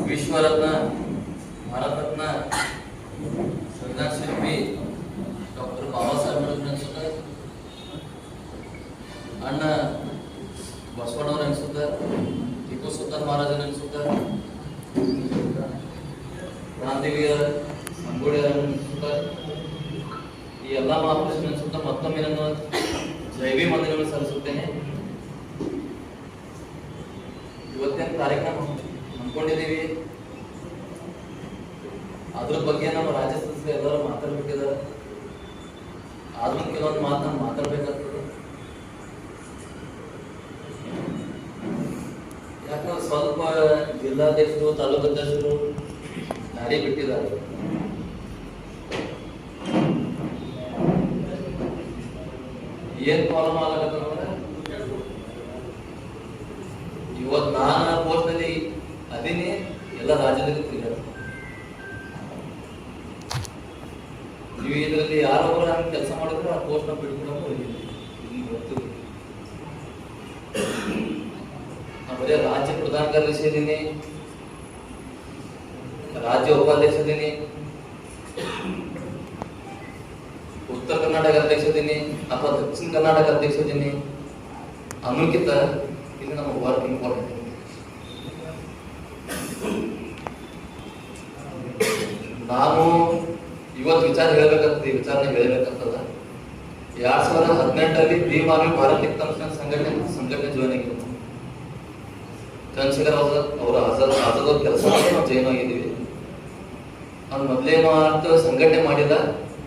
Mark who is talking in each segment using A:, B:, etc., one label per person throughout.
A: विश्वरत्न भारतरत्न संविधान शिल्पी डॉक्टर बाबासाहेब आंबेडकर अनिಸುತ್ತೆ ಅಣ್ಣ ಬಸವಣ್ಣವ್ರು ಅನಿಸುತ್ತೆ ಟಿಪ್ಪು ಸುಲ್ತಾನ್ ಮಹಾರಾಜರು ಅನಿಸುತ್ತೆ ಗಾಂಧಿವೀರ ಸಂಗೊಳ್ಳಿ ಅನಿಸುತ್ತೆ ಈ ಎಲ್ಲ ಮಹಾಪುರುಷರು ಅನಿಸುತ್ತೆ ಮತ್ತೊಮ್ಮೆ ನಾನು ಜೈವಿ ಮಂದಿರವನ್ನು ಸಲ್ಲಿಸುತ್ತೇನೆ. ಇವತ್ತಿನ ಕಾರ್ಯಕ್ರಮ ಹಮ್ಮಿಕೊಂಡಿದ್ದೀವಿ, ಅದ್ರ ಬಗ್ಗೆ ನಮ್ಮ ರಾಜ್ಯ ಸದಸ್ಯರು ಎಲ್ಲರೂ ಮಾತಾಡ್ಬೇಕಿದ್ದಾರೆ. ಆದ್ರೂ ಕೆಲವೊಂದು ಮಾತು ನಾನು ಮಾತಾಡ್ಬೇಕಾಗ್ತದೆ. ಯಾಕಂದ್ರೆ ಸ್ವಲ್ಪ ಜಿಲ್ಲಾಧ್ಯಕ್ಷರು ತಾಲೂಕು ಅಧ್ಯಕ್ಷರು ದಾರಿ ಬಿಟ್ಟಿದ್ದಾರೆ. ಏನ್ ಪ್ರಾಬ್ಲಮ್ ಆಗತ್ತಂದ್ರೆ ಇವತ್ತು ನಾನು ಪೋಸ್ಟ್ ನಲ್ಲಿ ಅದೀನಿ, ಎಲ್ಲ ರಾಜ್ಯದಲ್ಲಿ ತಿರುಗಾಡ. ನೀವು ಇದರಲ್ಲಿ ಯಾರೊಬ್ಬರು ಹಂಗೆ ಕೆಲಸ ಮಾಡಿದ್ರೆ ಆ ಪೋಸ್ಟ್ ನ ಬಿಟ್ಕೊಂಡು ಹೋಗಿದ್ದೀವಿ. ಗೊತ್ತು, ನಾ ಬರೀ ರಾಜ್ಯ ಪ್ರಧಾನ ಕಾರ್ಯದರ್ಶಿ ಇದ್ದೀನಿ, ರಾಜ್ಯ ಉಪಾಧ್ಯಕ್ಷ ಇದ್ದೀನಿ, ಉತ್ತರ ಕರ್ನಾಟಕ ಅಧ್ಯಕ್ಷ ಇದ್ದೀನಿ ಅಥವಾ ದಕ್ಷಿಣ ಕರ್ನಾಟಕ ಅಧ್ಯಕ್ಷ ಇದ್ದೀನಿ ಅನ್ನೋಕ್ಕಿಂತ ಇದು ನಮ್ಮ ವರ್ಕ್ ಇಂಪಾರ್ಟೆಂಟ್. ನಾನು ಇವತ್ತು ವಿಚಾರ ಹೇಳ್ಬೇಕಾಗ್ತದೆ, ಈ ವಿಚಾರನ ಹೇಳಬೇಕಾಗ್ತದ. 2018 ಭೀಮ್ ಆರ್ಮಿ ಭಾರತ್ ಏಕತಾ ಕಮಿಷನ್ ಸಂಘಟನೆ ಜಾಯ್ನ್ ಆಗಿದ್ದು. ಚಂದ್ರಶೇಖರ್ ಅವರ ಆಜಾದ್ ಕೆಲಸ ನಾವು ಜಾಯ್ನ್ ಆಗಿದ್ದೀವಿ. ನಾನು ಮೊದಲೇನೋ ಅಂತ ಸಂಘಟನೆ ಮಾಡಿಲ್ಲ,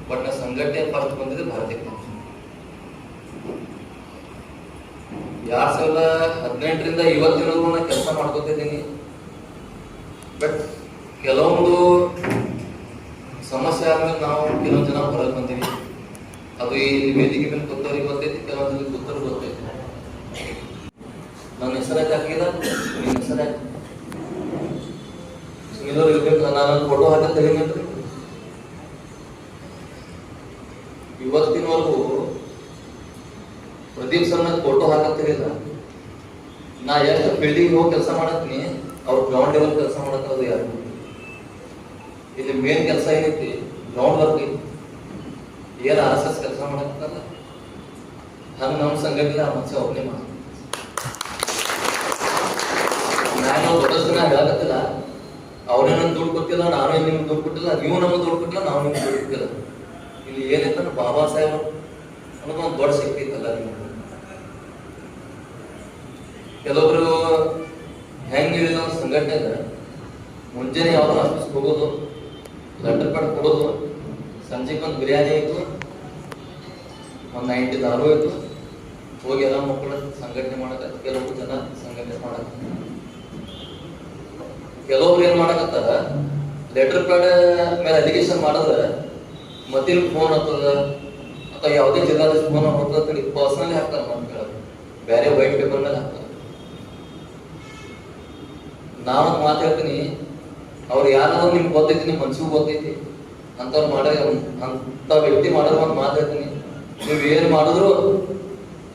A: ಬಟ್ ನಾ ಸಂಘಟನೆ ಫಸ್ಟ್ ಬಂದಿದೆ ಭಾರತ ಏಕತಾ ಕಮಿಷನ್. 2018ರಿಂದ ಇವತ್ತಿನವರೆಗೂ ನಾನು ಕೆಲಸ ಮಾಡ್ಕೊತಿದ್ದೀನಿ. ಬಟ್ ಕೆಲವೊಂದು ಸಮಸ್ಯೆ ಆದ್ಮೇಲೆ ನಾವು ಕೆಲವೊಂದು ಜನ ಹೊರಗೆ ಬಂದೀವಿ. ಅದು ಈ ವೇದಿಕೆ ಮೇಲೆ ಕೂತವ್ರಿಗೆ ಗೊತ್ತೈತಿ, ಕೆಲವೊಂದು ಕೂತವ್ರಿಗೆ ಗೊತ್ತೈತಿ. ನನ್ನ ಹೆಸರಾಗಿ ಹಾಕಿದ, ನಿಮ್ಮ ಹೆಸರಾಗಿ ಸುನಿಲವ್ರು ಇರ್ಬೇಕು. ನಾನು ಫೋಟೋ ಹಾಕಿ ತೆಗಿಮೇನ್ರಿ. ಇವತ್ತಿನವರೆಗೂ ಪ್ರದೀಪ್ ಸರ್ ನನ್ನ ಫೋಟೋ ಹಾಕತ್ತಿರಲಿಲ್ಲ. ನಾ ಎಷ್ಟು ಫೀಲ್ಡಿಗೆ ಹೋಗಿ ಕೆಲಸ ಮಾಡತ್ತೀನಿ, ಅವ್ರು ಗ್ರೌಂಡ್ ಲೆವೆಲ್ ಕೆಲಸ ಮಾಡತ್ತದು ಯಾರು. ಇಲ್ಲಿ ಮೇನ್ ಕೆಲಸ ಏನೈತಿ, ಗ್ರೌಂಡ್ ವರ್ಕ್ ಐತಿ. ಏನ್ RSS ಕೆಲಸ ಮಾಡತ್ತಲ್ಲ, ಹಂಗ ನಮ್ಮ ಸಂಘಟನೆ ಆ ಮನುಷ್ಯ ಒಬ್ಬನೇ ಮಾಡ. ನಾನು ದೊಡ್ಡದನ್ನ ಹೇಳಕತ್ತಿಲ್ಲ, ಅವ್ರೇ ನನ್ ದುಡ್ಡು ಕೊಟ್ಟಿಲ್ಲ, ನಾನು ನಿಮ್ಗೆ ದುಡ್ಡು ಕೊಟ್ಟಿಲ್ಲ, ನೀವು ನಮ್ಗೆ ದುಡ್ಡು ಕೊಟ್ಟಿಲ್ಲ, ನಾವು ನಿಮ್ಗೆ ದುಡ್ಡು ಕೊಟ್ಟಿಲ್ಲ. ಇಲ್ಲಿ ಏನೈತಂದ್ರೆ ಬಾಬಾ ಸಾಹೇಬ್ ಅನ್ನೋದು ಒಂದು ದೊಡ್ಡ ಶಕ್ತಿ ಐತಲ್ಲ. ಕೆಲವೊಬ್ರು ಹೆಂಗ್ ಹೇಳಿದ ಸಂಘಟನೆ ಮುಂಜಾನೆ ಯಾವ್ದು ಆಫೀಸ್ಗೆ ಹೋಗೋದು, ಲೆಟರ್ ಪ್ಯಾಡ್ ಕೊಡೋದು, ಸಂಜೆಗೆ ಒಂದು ಬಿರಿಯಾನಿ ಇತ್ತು, ಒಂದು 90 ದಾರು ಇತ್ತು, ಹೋಗಿ ಎಲ್ಲ ಮಕ್ಕಳ ಸಂಘಟನೆ ಮಾಡಕ. ಕೆಲವೊಬ್ರು ಜನ ಸಂಘಟನೆ ಮಾಡಕ, ಕೆಲವೊಬ್ರು ಏನ್ ಮಾಡಕತ್ತಾರ, ಲೆಟರ್ ಪ್ಯಾಡ್ ಮೇಲೆ ಅಲಿಗೇಷನ್ ಮಾಡಿದ್ರೆ ಮತ್ತೆ ಫೋನ್ ಆಗ್ತದ ಅಥವಾ ಯಾವುದೇ ಜಿಲ್ಲಾದ ಫೋನ್ ಆಗ್ತದೆ ಪರ್ಸನಲಿ ಹಾಕ್ತಾರ. ಅಂತ ಹೇಳೋದು ಬೇರೆ ವೈಟ್ ಪೇಪರ್ ಮೇಲೆ ಹಾಕ್ತಾರ. ನಾನು ಮಾತು ಹೇಳ್ತೀನಿ, ಅವ್ರು ಯಾರಾದ್ರೂ ನಿಮ್ಗೆ ಗೊತ್ತೈತಿ, ನಿಮ್ ಮನ್ಸಿಗೂ ಗೊತ್ತೈತಿ ಅಂತವ್ರು ಮಾಡ ಅಂತ ವ್ಯಕ್ತಿ ಮಾಡೋರು ಒಂದು ಮಾತು ಹೇಳ್ತೀನಿ, ನೀವು ಏನ್ ಮಾಡಿದ್ರು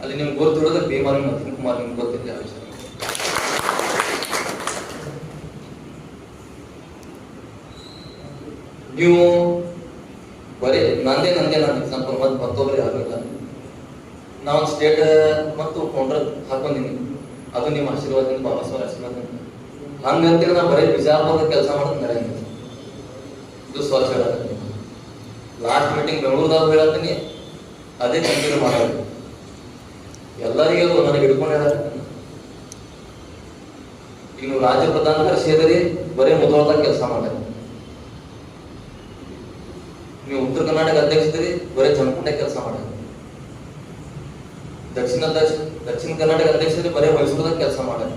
A: ಅಲ್ಲಿ ನಿಮ್ಗೆ ಗೊತ್ತಿರೋದ್ರೆ ಭೀಮಾರಿ ನರಸಿಂಹ ಕುಮಾರ್ ನಿಮ್ಗೆ ಗೊತ್ತೈತಿ ಆ ವಿಷಯ. ನೀವು ಬರೀ ನಂದೇ ನಾನು ಎಕ್ಸಾಂಪಲ್ ಮತ್ತೆ ಮತ್ತೊಬ್ಬರು ಯಾರು ಇಲ್ಲ. ನಾವೊಂದು ಸ್ಟೇಟ್ ಮತ್ತು ಫೌಂಡರ್ ಹಾಕೊಂಡಿನಿ, ಅದು ನಿಮ್ಮ ಆಶೀರ್ವಾದದಿಂದ, ಬಾಬಾ ಸಾಹೇಬ್ ಆಶೀರ್ವಾದದಿಂದ. ಹಂಗಂತೇಳಿ ನಾ ಬರೀ ಬಿಜಾಪುರದ ಕೆಲಸ ಮಾಡೋದು ನಡೆಯಂಗಿಲ್ಲ. ಇದು ಸ್ವಚ್ಛ ಹೇಳತ್ತೀನಿ. ಲಾಸ್ಟ್ ಮೀಟಿಂಗ್ ಬೆಂಗಳೂರದಾಗ ಹೇಳತ್ತೀನಿ, ಅದೇ ಕಂಟಿನ್ಯೂ ಮಾಡೋದು. ಎಲ್ಲರಿಗೂ ನನಗೆ ಹಿಡ್ಕೊಂಡು ಹೇಳತ್ತೀನಿ. ಈಗ ನೀವು ರಾಜ್ಯ ಪ್ರಧಾನ ಸೇರಿ ಬರೀ ಮುಧೋಳದಾಗ ಕೆಲಸ ಮಾಡಿ, ನೀವು ಉತ್ತರ ಕರ್ನಾಟಕ ಅಧ್ಯಕ್ಷರಿ ಬರೀ ಜಮಖಂಡೆ ಕೆಲಸ ಮಾಡಿ, ದಕ್ಷಿಣ ಕರ್ನಾಟಕ ಅಧ್ಯಕ್ಷರಿ ಬರೀ ಮೈಸೂರದಾಗ ಕೆಲಸ ಮಾಡಿ.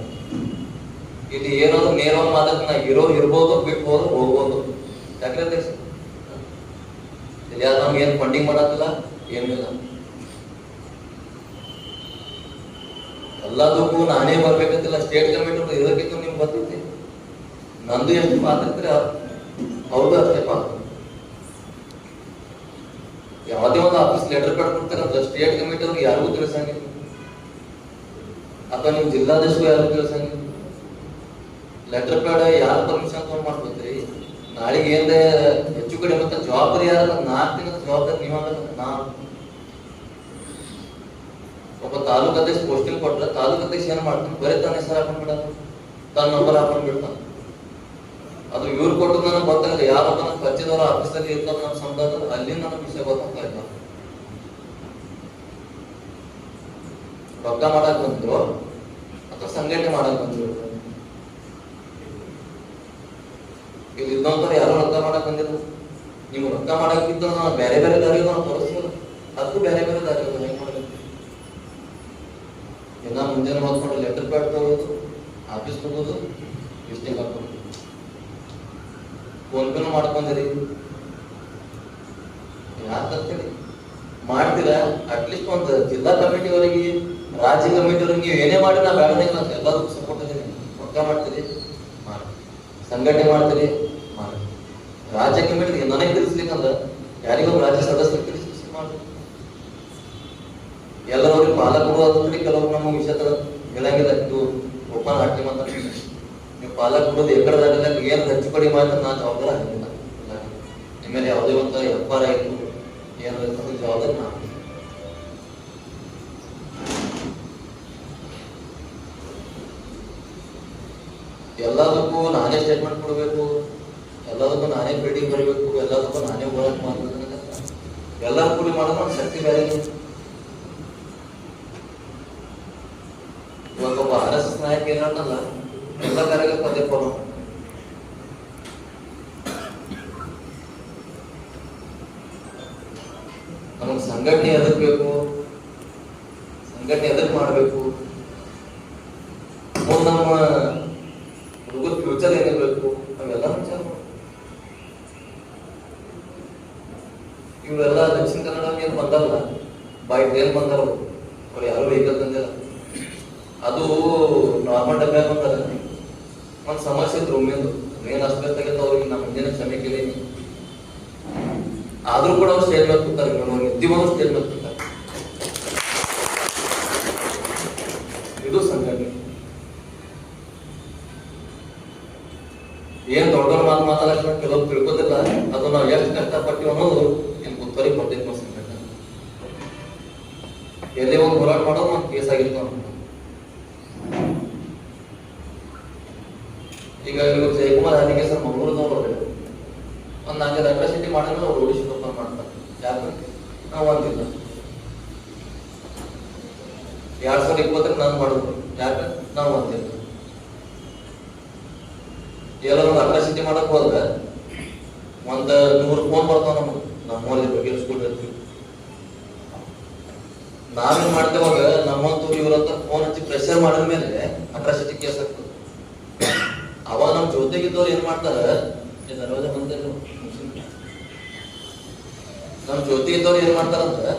A: ಇಲ್ಲಿ ಏನಾದ್ರು ನೇರವಾಗಿ ಮಾತಾಡ್ತಾನ, ಇರ್ಬೋದು, ಬಿಟ್ಬೋದು, ಹೋಗ್ಬೋದು. ಯಾಕ್ರೆ ಅಧ್ಯಕ್ಷ ಇಲ್ಲಿ ಯಾರು ನಮ್ಗೆ ಏನ್ ಫಂಡಿಂಗ್ ಮಾಡತ್ತಿಲ್ಲ, ಏನಿಲ್ಲ. ಎಲ್ಲದಕ್ಕೂ ನಾನೇ ಬರ್ಬೇಕಂತಿಲ್ಲ. ಸ್ಟೇಟ್ ಕಮಿಟಿ ಇರೋದಕ್ಕಿಂತ ನಿಮ್ಗೆ ಗೊತ್ತೈತಿ. ನಂದು ಎಷ್ಟು ಪಾತ್ರ ಅವ್ರದ್ದು ಅಷ್ಟೇ ಪಾತ್ರ. ಯಾವುದೇ ಒಂದು ಆಫೀಸ್ ಲೆಟರ್ ಪ್ಯಾಡ್ ಕೊಡ್ತಾರ, ಸ್ಟೇಟ್ ಕಮಿಟಿ ಅವ್ರಿಗೆ ಯಾರಿಗೂ ತಿಳಿಸಂಗಿಲ್ಲ, ಅಥವಾ ನಿಮ್ ಜಿಲ್ಲಾಧ್ಯಕ್ಷರು ಯಾರಿಗೂ ತಿಳಿಸಂಗಿಲ್ಲ. ಲೆಟರ್ ಪ್ಯಾಡ್ ಯಾರು ಪರ್ಮಿಷನ್ ತಗೊಂಡ್ ಮಾಡ್ಬೇಕ್ರಿ? ನಾಳೆಗೆ ಏನ್ರೆ ಹೆಚ್ಚು ಕಡೆ ಮತ್ತೆ ಜವಾಬ್ದಾರಿ ಯಾರ? 4 ದಿನದ ಜವಾಬ್ದಾರಿ ನಾ ಒಬ್ಬ ತಾಲೂಕು ಅಧ್ಯಕ್ಷ ಪೋಸ್ಟಿಂಗ್ ಕೊಟ್ರೆ ತಾಲೂಕು ಅಧ್ಯಕ್ಷ ಏನ್ ಮಾಡ್ತಾನೆ? ಬರೀ ತನ್ನ ಹೆಸರು ಹಾಕೊಂಡ್ಬಿಡ, ತನ್ನ ನಂಬರ್ ಹಾಕೊಂಡ್ಬಿಡ್ತಾನೆ. ಅದು ಇವ್ರು ಕೊಟ್ಟು ನನಗೆ ಗೊತ್ತಾಗಲ್ಲ. ಯಾರೊಬ್ಬ ನನ್ನ ಪರಿಚಯದವರ ಆಫೀಸಲ್ಲಿ ಇರ್ತಾರೆ ನನ್ನ ಸಂಬಂಧ, ಅಲ್ಲಿ ನನಗೆ ವಿಷಯ ಗೊತ್ತಾಗ್ತಾ ಇಲ್ಲ. ರೊಕ್ಕ ಮಾಡಕ್ ಬಂದ್ರು ಅಥವಾ ಸಂಘಟನೆ ಮಾಡಕ್ ಬಂದ್ರು? ಇಲ್ಲಿ ಇದ್ದವಂತವ್ರು ಯಾರು ರೊಕ್ಕ ಮಾಡಕ್ ಬಂದಿದ್ರು? ನೀವು ರೊಕ್ಕ ಮಾಡಕ್ಕಿದ್ದು ನಾವು ಬೇರೆ ಬೇರೆ ದಾರಿ ನಾವು ತೋರಿಸ್ಬೋದು, ಅದಕ್ಕೂ ಬೇರೆ ಬೇರೆ ದಾರಿ ಹೆಂಗ್ ಮಾಡಬೇಕು? ಎಲ್ಲ ಮುಂಜಾನೆ ಹೊತ್ಕೊಂಡು ಲೆಟರ್ ಪ್ಯಾಡ್ ತಗೋದು, ಆಫೀಸ್ ಹೋಗೋದು, ವಿಸಿಟಿಂಗ್ ಹಾಕೋದು, ಫೋನ್ ಪೇನು ಮಾಡ್ಕೊಂಡಿರಿ. ಯಾಕಂತೇಳಿ ಮಾಡ್ತೀರಾ? ಅಟ್ಲೀಸ್ಟ್ ಒಂದು ಜಿಲ್ಲಾ ಕಮಿಟಿಯವರಿಗೆ, ರಾಜ್ಯ ಕಮಿಟಿಯವ್ರಿಗೆ ನೀವು ಏನೇ ಮಾಡಿ ನಾ ಬೇಡದಂಗಿಲ್ಲ, ಎಲ್ಲದಕ್ಕೂ ಸಪೋರ್ಟ್ ಇದೀನಿ. ರೊಕ್ಕ ಮಾಡ್ತೀರಿ ಮಾಡಿ, ಸಂಘಟನೆ ಮಾಡ್ತೀರಿ ಮಾಡಿ. ರಾಜ್ಯ ಕಮಿಟಿ ನನಗೆ ತಿಳಿಸ್ಲಿಕ್ಕಂದ್ರೆ ಯಾರಿಗೊಬ್ಬ ರಾಜ್ಯ ಸದಸ್ಯರು ತಿಳಿಸಿ ಮಾಡಿ. ಎಲ್ಲರವ್ರಿಗೆ ಪಾಲಕರು ಅದ್ರಿ, ಕೆಲವರು ನಮ್ಮ ವಿಷಯ ಹೇಳಂಗಿಲ್ಲ. ಇದು ಓಪನ್ ಹಾಕಿ ಮಾತಾಡ್ತೀನಿ, ನೀವು ಪಾಲಕರು ಎಕಡದಾಗ ಏನು ಹೆಚ್ಚು ಕಡಿಮೆ ಮಾಡಿದ್ರೆ ನಾನು ಜವಾಬ್ದಾರಿ ಆಗಿಲ್ಲ. ನಿಮ್ಮಲ್ಲಿ ಯಾವುದೇ ಒಂದು ವ್ಯಾಪಾರ ಆಯಿತು ಏನು ಜವಾಬ್ದಾರಿ ನಾನು. ಎಲ್ಲದಕ್ಕೂ ನಾನೇ ಸ್ಟೇಟ್ಮೆಂಟ್ ಕೊಡಬೇಕು, ಎಲ್ಲದಕ್ಕೂ ನಾನೇ ಬಿಲ್ಡಿಂಗ್ ಬರಬೇಕು, ಎಲ್ಲದಕ್ಕೂ ನಾನೇ ಹೋರಾಟ ಮಾಡಬೇಕು. ಎಲ್ಲರೂ ಕೂಡಿ ಮಾಡೋದು ನನ್ನ ಶಕ್ತಿ ಬೇರೆ. ಇವಾಗ ಒಬ್ಬ RSS ನಾಯಕ ಏನಾಡ್ನಲ್ಲ, ಎಲ್ಲ ಕಾರ್ಯಕ್ಕೆ ಪದೇ ಫಾಲೋ. ನಮಗೆ ಸಂಘಟನೆ ಎದಕ್ ಬೇಕು, ಸಂಘಟನೆ ಎದಕ್ ಮಾಡಬೇಕು, ನಮ್ಮ ಹುಡುಗರ ಫ್ಯೂಚರ್ ಏನಿರ್ಬೇಕು, ಅವೆಲ್ಲ ವಿಚಾರ. ಇವೆಲ್ಲ ದಕ್ಷಿಣ ಕನ್ನಡ ಏನು ಬಂದಲ್ಲ, ಬೈ ಟ್ರೈನ್ ಬಂದಾರ, ಅವ್ರು ಯಾರು ವೆಹಿಕಲ್ ತಂದಿಲ್ಲ. ಅದು ನಾರ್ಮಲ್ ಡಬ್ಬೆ ಬಂದಾರ. ಒಂದು ಸಮಸ್ಯೆ ಇದ್ರು ಒಮ್ಮೆಂದು ಏನ್ ಅಷ್ಟೊತ್ತಾಗಿತ್ತು ಅವ್ರಿಗೆ ನಮ್ಮ ಮುಂದಿನ ಕ್ಷಮೆ ಕೇಳಿ. ಆದ್ರೂ ಕೂಡ ಅವ್ರು ಸ್ಟೇಜ್ ಮೇಲೆ ಕೂತಾರೆ, ನಿದ್ದಿವಂದು ಸ್ಟೇಜ್ ಮೇಲೆ ಕೂತಾರೆ. ಇದು ಸಂಘಟನೆ. ಏನ್ ದೊಡ್ಡ ಮಾತು ಮಾತಾಡಕ್ಕೆ ಕೆಲವು ತಿಳ್ಕೋದಿಲ್ಲ. ಅದು ನಾವು ಎಷ್ಟು ಕಷ್ಟಪಟ್ಟಿವಿ ಅನ್ನೋದು ಏನ್ ಗೊತ್ತವರಿ ಕೊಟ್ಟಿದ್ವಿ. ಸಂಘಟನೆ ಎಲ್ಲಿ ಒಂದು ಹೋರಾಟ ಮಾಡೋದು ಒಂದು ಕೇಸ್ ಆಗಿತ್ತು. ಈಗ ಇವರು ಜಯಕುಮಾರ್ ಹಾನಿಗೆ ಸರ್ ಮಂಗಳೂರದವ್ರು ಒಂದು 4 ಅಟ್ರಾಸಿಟಿ ಮಾಡಿದ್ರೆ ಅವ್ರು ಓಡಿಸಿ ಓಪನ್ ಮಾಡ್ತಾರೆ. ಯಾಕೆ ನಾವು ಒಂದಿಲ್ಲ 2020 ನಾನು ಮಾಡೋದು, ಯಾಕೆ ನಾವು ಒಂದಿಲ್ಲ. ಎಲ್ಲರೂ ಒಂದು ಅಟ್ರಾಸಿಟಿ ಮಾಡಕ್ ಹೋದ್ರೆ 100 ಫೋನ್ ಬರ್ತಾವ ನಮಗೆ, ನಮ್ಮಲ್ಲಿ ಬಗ್ಗೆ ಸ್ಕೂಲ್ ಇರ್ತೀವಿ. ನಾವೇನ್ ಮಾಡ್ತೇವಾಗ ನಮ್ಮಂತೂ ಇವ್ರಂತ ಫೋನ್ ಹಚ್ಚಿ ಪ್ರೆಷರ್ ಮಾಡಿದ ಮೇಲೆ ಅಟ್ರಾಸಿಟಿ ಕೇಸ್ ಆಗ್ತದೆ. ಅವಾಗ ನಮ್ ಜೊತೆಗಿದ್ದವ್ರು ಏನ್ ಮಾಡ್ತಾರ, ದರ್ವಾಜ ಬಂದ ನಮ್ ಜೊತೆ ಇದ್ದವ್ರು ಏನ್ ಮಾಡ್ತಾರಂದ್ರ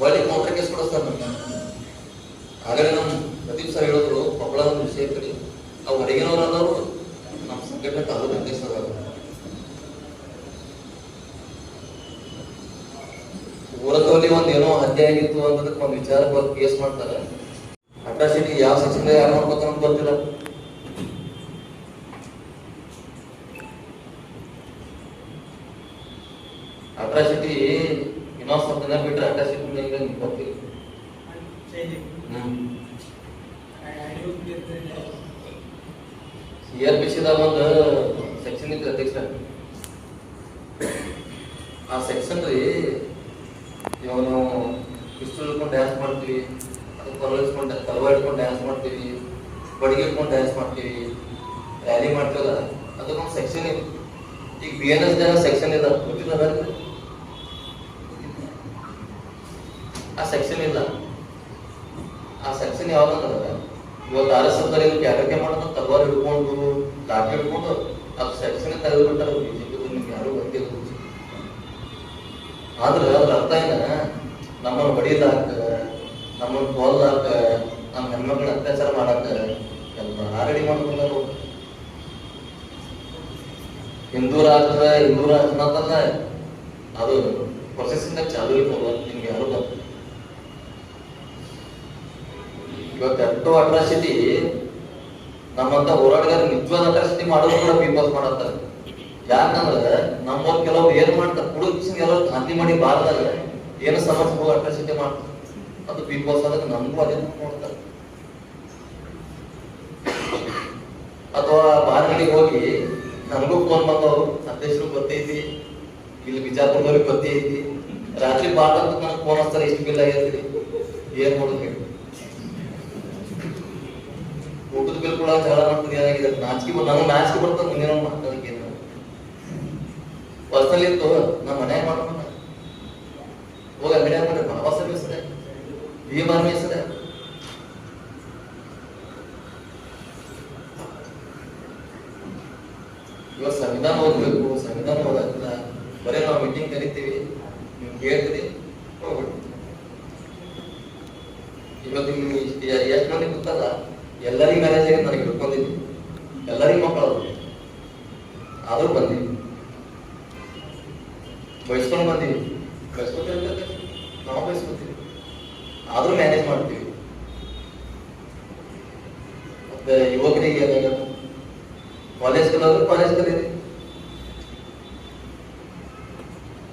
A: ಒಳ್ಳೆ ಕೌಂಟರ್ ಕೇಸ್ ಕೊಡಿಸ್ತಾರ ನಮ್ಗೆ. ಹಾಗಾದ್ರೆ ನಮ್ ಪ್ರದೀಪ್ ಸರ್ ಹೇಳಿದ್ರು, ಕೊಪ್ಪಳ ಒಂದು ವಿಷಯ ಕಡೆ ಅವು ಹೊರಗಿನವ್ರು ಅನ್ನೋರು ನಮ್ಮ ಸಂಘಟನೆ ತಾಲೂಕು ಅಧ್ಯಕ್ಷರಾಗ ಊರದಲ್ಲಿ ಒಂದ್ ಏನೋ ಹತ್ಯೆ ಆಗಿತ್ತು ಅನ್ನೋದಕ್ಕೆ ಒಂದು ವಿಚಾರಕ್ಕೆ ಒಂದು ಕೇಸ್ ಮಾಡ್ತಾರೆ. ಅಟ್ರಾಸಿಟಿ ಯಾವ ಸೆಕ್ಷನ್ ಯಾರು ಮಾಡ್ಕೊತಾರ ಅಂತ ಗೊತ್ತಿಲ್ಲ. ಅಟ್ರಾಸಿಟಿ ಇನ್ನೊಂದು ಸ್ವಲ್ಪ ದಿನ ಬಿಟ್ರೆ ಅಟ್ರಾಸಿಟಿ ಗೊತ್ತಿಲ್ಲ. CRPCದಾಗ ಒಂದು ಸೆಕ್ಷನ್ ಇತ್ತು ಅಧ್ಯಕ್ಷ. ಆ ಸೆಕ್ಷನ್ ರೀ ಇವಾಗ ನಾವು ಪಿಸ್ತೂಲ್ ಇಟ್ಕೊಂಡು ಡ್ಯಾನ್ಸ್ ಮಾಡ್ತೀವಿ, ಅದು ತಲವಾರ್ ಇಟ್ಕೊಂಡು ಡ್ಯಾನ್ಸ್ ಮಾಡ್ತೀವಿ, ಬಡಿಗೆ ಇಟ್ಕೊಂಡು ಡ್ಯಾನ್ಸ್ ಮಾಡ್ತೀವಿ, ರ್ಯಾಲಿ ಮಾಡ್ತೀವಲ್ಲ, ಅದಕ್ಕೊಂದು ಸೆಕ್ಷನ್ ಇದೆ. ಈಗ BNS ದಾಗ ಸೆಕ್ಷನ್ ಇದೆ, ಗೊತ್ತಿಲ್ಲ. ಆ ಸೆಕ್ಷನ್ ಇಲ್ಲ. ಆ ಸೆಕ್ಷನ್ ಯಾವ್ದಂದ್ರೆ ಇವತ್ತು RSS ಕ್ಯಾರಕ್ಕೆ ಮಾಡೋದು ತಲವಾರ್ ಹಿಡ್ಕೊಂಡು ಲಾಠಿ ಹಿಡ್ಕೊಂಡು ಅದು ಸೆಕ್ಷನ್ ತೆಗೆದು ಬಿಟ್ಟಾರ. BJP ನಿಮ್ಗೆ ಯಾರು ಗೊತ್ತಿಲ್ಲ. ಆದ್ರೆ ಅದ್ರ ಅರ್ಥ ಏನ, ನಮ್ಮನ್ನು ಬಡಿದಾಕ, ನಮ್ಮನ್ನು ಕೊಲ್ಲಾಕ, ನಮ್ಮ ಹೆಣ್ಮಕ್ಳ ಅತ್ಯಾಚಾರ ಮಾಡಾಕ ಎಲ್ಲ ರೆಡಿ ಮಾಡ್ಕೊಂಡಾರು. ಹಿಂದೂ ರಾಷ್ಟ್ರ ಅಂತಂದ ಅದು ಪ್ರೊಸೆಸಿಂಗ್ ಚಾಲು ಇರ್ತದ. ನಿಮ್ಗೆ ಯಾರು ಗೊತ್ತ. ಇವತ್ತು ಎಷ್ಟೋ ಅಟ್ರಾಸಿಟಿ ನಮ್ಮಂತ ಹೋರಾಟಗಾರ ನಿಜವಾದ ಅಟ್ರಾಸಿಟಿ ಮಾಡೋದು ಕೂಡ ಪೀಪಲ್ಸ್ ಮಾಡತ್ತಾರೆ. ಯಾಕಂದ್ರೆ ನಮ್ಮವ್ರು ಕೆಲವ್ರು ಏನ್ ಮಾಡ್ತಾರೆ, ಕುಡುಕಿಸಿನ ಎಲ್ಲ ಗಾಂಧಿ ಮಾಡಿ ಬಾರದಾಗ ಏನು ಸಮಸ್ಯೆ ಹೋಗಿ ಅಟ್ರಾಸಿಟಿ ಮಾಡ್ತಾರೆ. ಅದು ಪೀಪಲ್ಸ್ ಅದಕ್ಕೆ ನಮಗೂ ಅದೇ ನೋಡ್ತಾರೆ. ಅಥವಾ ಬಾರ್ಗಳಿಗೆ ಹೋಗಿ ನನಗೂ ಫೋನ್ ಬಂದವರು, ಅಧ್ಯಕ್ಷರು ಗೊತ್ತೈತಿ, ಇಲ್ಲಿ ಬಿಜಾಪುರದವ್ರಿಗೆ ಗೊತ್ತೈತಿ, ರಾತ್ರಿ ಬಾರ್ ಅಂತ ನನಗೆ ಫೋನ್ ಹಚ್ತಾರೆ, ಇಷ್ಟು ಬಿಲ್ ಆಗಿರ್ತೀರಿ, ಏನ್ ಮಾಡೋದು ಹೇಳಿ. ಊಟದ ಬಿಲ್ ಕೂಡ ಜಗಳ ಮಾಡ್ತದೆ. ಏನಾಗಿದೆ ನಾಚಿಕೆ, ನಂಗೆ ನಾಚಿಕೆ ಬರ್ತದೆ ಮುಂದಿನ ಮಾತಾಡಕ್ಕೆ. ಏನು ಪರ್ಸನಲ್ ಇತ್ತು ನಮ್ಮ ಮನೆ ಮಾಡ್ಕೊಂಡ ಹೋಗಿ ಅಂಗಡಿ ಮಾಡ್ರೆ ಬಾಬಾ ಸಾಹೇಬ್ ಹೆಸರೇ, ಭೀಮ್ ಆರ್ಮಿ ಹೆಸರೇ. ಇವಾಗ ಸಂವಿಧಾನ ಓದ್ಬೇಕು, ಸಂವಿಧಾನ ಓದಾಕಿಲ್ಲ, ಬರೀ ನಾವು ಮೀಟಿಂಗ್ ಕರಿತೀವಿ, ನೀವು ಕೇಳ್ತೀರಿ, ಹೋಗ್ಬಿಡಿ. ಇವತ್ತು ನಿಮ್ಗೆ ಎಷ್ಟು ಮಂದಿ ಗೊತ್ತಲ್ಲ, ಎಲ್ಲರಿಗೂ ಮ್ಯಾರೇಜ್ ಆಗಿ ನನಗೆ ಹಿಡ್ಕೊಂಡಿದ್ವಿ, ಎಲ್ಲರಿಗೂ ಮಕ್ಕಳು ಆದ್ರೂ ಬಂದೀವಿ, ಬಯಸ್ಕೊಂಡು ಬಂದೀವಿ, ಬಯಸ್ಕೊತೀವಿ, ನಾವು ಬಯಸ್ಕೊತೀವಿ, ಆದ್ರೂ ಮ್ಯಾನೇಜ್ ಮಾಡ್ತೀವಿ. ಮತ್ತೆ ಯುವಕರಿಗೆ ಏನಾಗುತ್ತೆ, ಕಾಲೇಜ್ ಕಲಿಯೋರು ಕಾಲೇಜ್ ಕಲೀರಿ.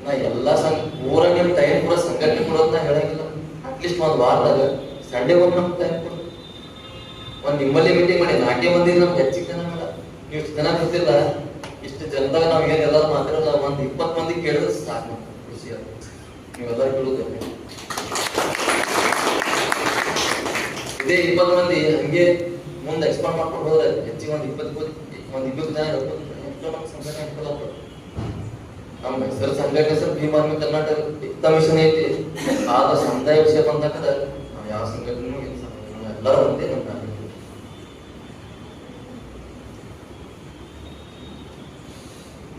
A: ನಾ ಎಲ್ಲಾ ಊರಾಗ ಟೈಮ್ ಕೂಡ ಸಂಘಟನೆ ಕೊಡೋದ್ ನಾ ಹೇಳಂಗಿಲ್ಲ. ಅಟ್ಲೀಸ್ಟ್ ಒಂದ್ ವಾರದಾಗ ಸಂಡೇ ಒಂದು ನಮ್ಗೆ ಟೈಮ್ ಕೊಡು. ಒಂದ್ ನಿಮ್ಮಲ್ಲಿ ಮೀಟಿಂಗ್ ಮಾಡಿ 4 ಮಂದಿ ನಮ್ಗೆ ಹೆಚ್ಚಿಗೆ ಜನ ಮಾಡ. ನೀವು ಇಷ್ಟು ಜನ ಗೊತ್ತಿಲ್ಲ, ಇಷ್ಟು ಜನದಾಗ ನಾವ್ ಏನ್ ಎಲ್ಲರೂ ಮಾತಾಡೋಲ್ಲ, ಒಂದ್ 20 ಮಂದಿ ಕೇಳಿದ್ರೆ ಸಾಕು, ಖುಷಿ ಅದು. ನೀವೆಲ್ಲರೂ ಕೇಳುತ್ತೆ ಇದೇ 20 ಮಂದಿ ಹಂಗೆ ಮುಂದೆ ಎಕ್ಸ್ಪಾಂಡ್ ಮಾಡ್ಕೊಂಡು ಹೋದ್ರೆ ಹೆಚ್ಚಿಗೆ ಒಂದ್ 20 ಜನ ಸಂಘಟನೆ ಹಾಕಲ್ಲ. ನಮ್ಮ ಹೆಸರು ಸಂಘಟನೆ ಹೆಸರು ಭೀಮ್ ಆರ್ಮಿ ಕರ್ನಾಟಕ ಏಕತಾ ಮಿಷನ್ ಐತಿ. ಆದ ಸಮುದಾಯ ವಿಷಯ ಬಂದಾಗ ನಾವು ಯಾವ ಸಂಘಟನೆ ಎಲ್ಲರೂ ಒಂದೇ. ನಮ್ಮ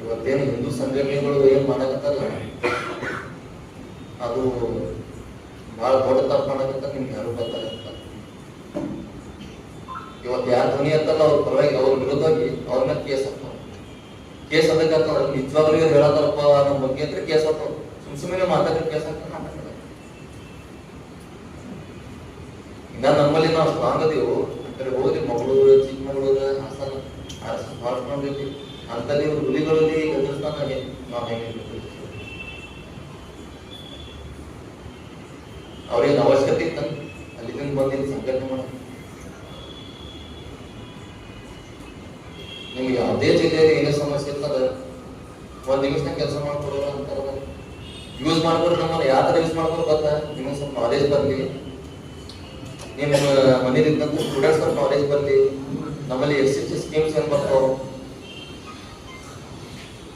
A: ಇವತ್ತೇನು ಹಿಂದೂ ಸಂಘಟನೆಗಳು ಏನ್ ಮಾಡಕತ್ತಲ್ಲ, ಅದು ಬಹಳ ದೊಡ್ಡ ತಪ್ಪು ಮಾಡಕತ್ತ. ನಿಮ್ಗೆ ಯಾರು ಗೊತ್ತಾಗತ್ತ. ಇವತ್ತು ಯಾರು ಧ್ವನಿ ಅಂತಲ್ಲ ಅವ್ರ ಪರವಾಗಿ, ಅವ್ರ ವಿರುದ್ಧವಾಗಿ ಅವ್ರ ಮೇಲೆ ಕೇಸ್ ಹಾಕ್ತಾವ. ಕೇಸ್ ಅದಕ್ಕಂತಂದ್ರೆ ನಿಜವಾಗ್ಲೂ ಹೇಳತ್ತಾರಪ್ಪ ನಮ್ಮ ಬಗ್ಗೆ ಅಂದ್ರೆ ಕೇಸ್ ಹಾಕ್ತಾವ. ಸುಮ್ಮನೆ ಮಾತಾಡಿದ್ರೆ ಕೇಸ್ ಹಾಕ್ತಾರ. ಇನ್ನ ನಮ್ಮಲ್ಲಿ ನಾವು ಸ್ಟ್ರಾಂಗ್ ಅದೀವು. ಕಡೆ ಹೋಗಿ ಮಂಗಳೂರು, ಚಿಕ್ಕಮಗಳೂರು, ಹಾಸನ ಮಾಡ್ಕೊಂಡಿರ್ತೀವಿ. ಅಂತಲ್ಲಿ ಹುಲಿಗಳಲ್ಲಿ ಎದುರಿಸ್ತಾನೆ ನಾವು ಹೆಂಗೆ ಅವ್ರೇನು ಅವಶ್ಯಕತೆ ಇತ್ತ ಅಲ್ಲಿಂದ ಬಂದಿದ್ದು ಸಂಘಟನೆ ಮಾಡ. ನಿಮ್ಗೆ ಯಾವುದೇ ಜಿಲ್ಲೆಯಲ್ಲಿ ಏನೇ ಸಮಸ್ಯೆ ಇರ್ತದೆ, 1 ನಿಮಿಷನಾಗ ಕೆಲಸ ಮಾಡ್ಕೊಡೋರು ಅಂತಾರ. ಯೂಸ್ ಮಾಡ್ಕೊಡ್ರಿ, ನಮ್ಮನ್ನ ಯಾವ ತರ ಯೂಸ್ ಮಾಡ್ಕೊಡ್ರಿ ಗೊತ್ತಾ? ನಿಮಗೆ ಸ್ವಲ್ಪ ನಾಲೆಜ್ ಬರಲಿ, ನಿಮ್ಮ ಮನೇಲಿ ಇದ್ದಂತ ಸ್ಟೂಡೆಂಟ್ಸ್ ಸ್ವಲ್ಪ ನಾಲೆಜ್ ಬರಲಿ. ನಮ್ಮಲ್ಲಿ SC ಸ್ಕೀಮ್ಸ್ ಏನ್ ಬರ್ತಾವ,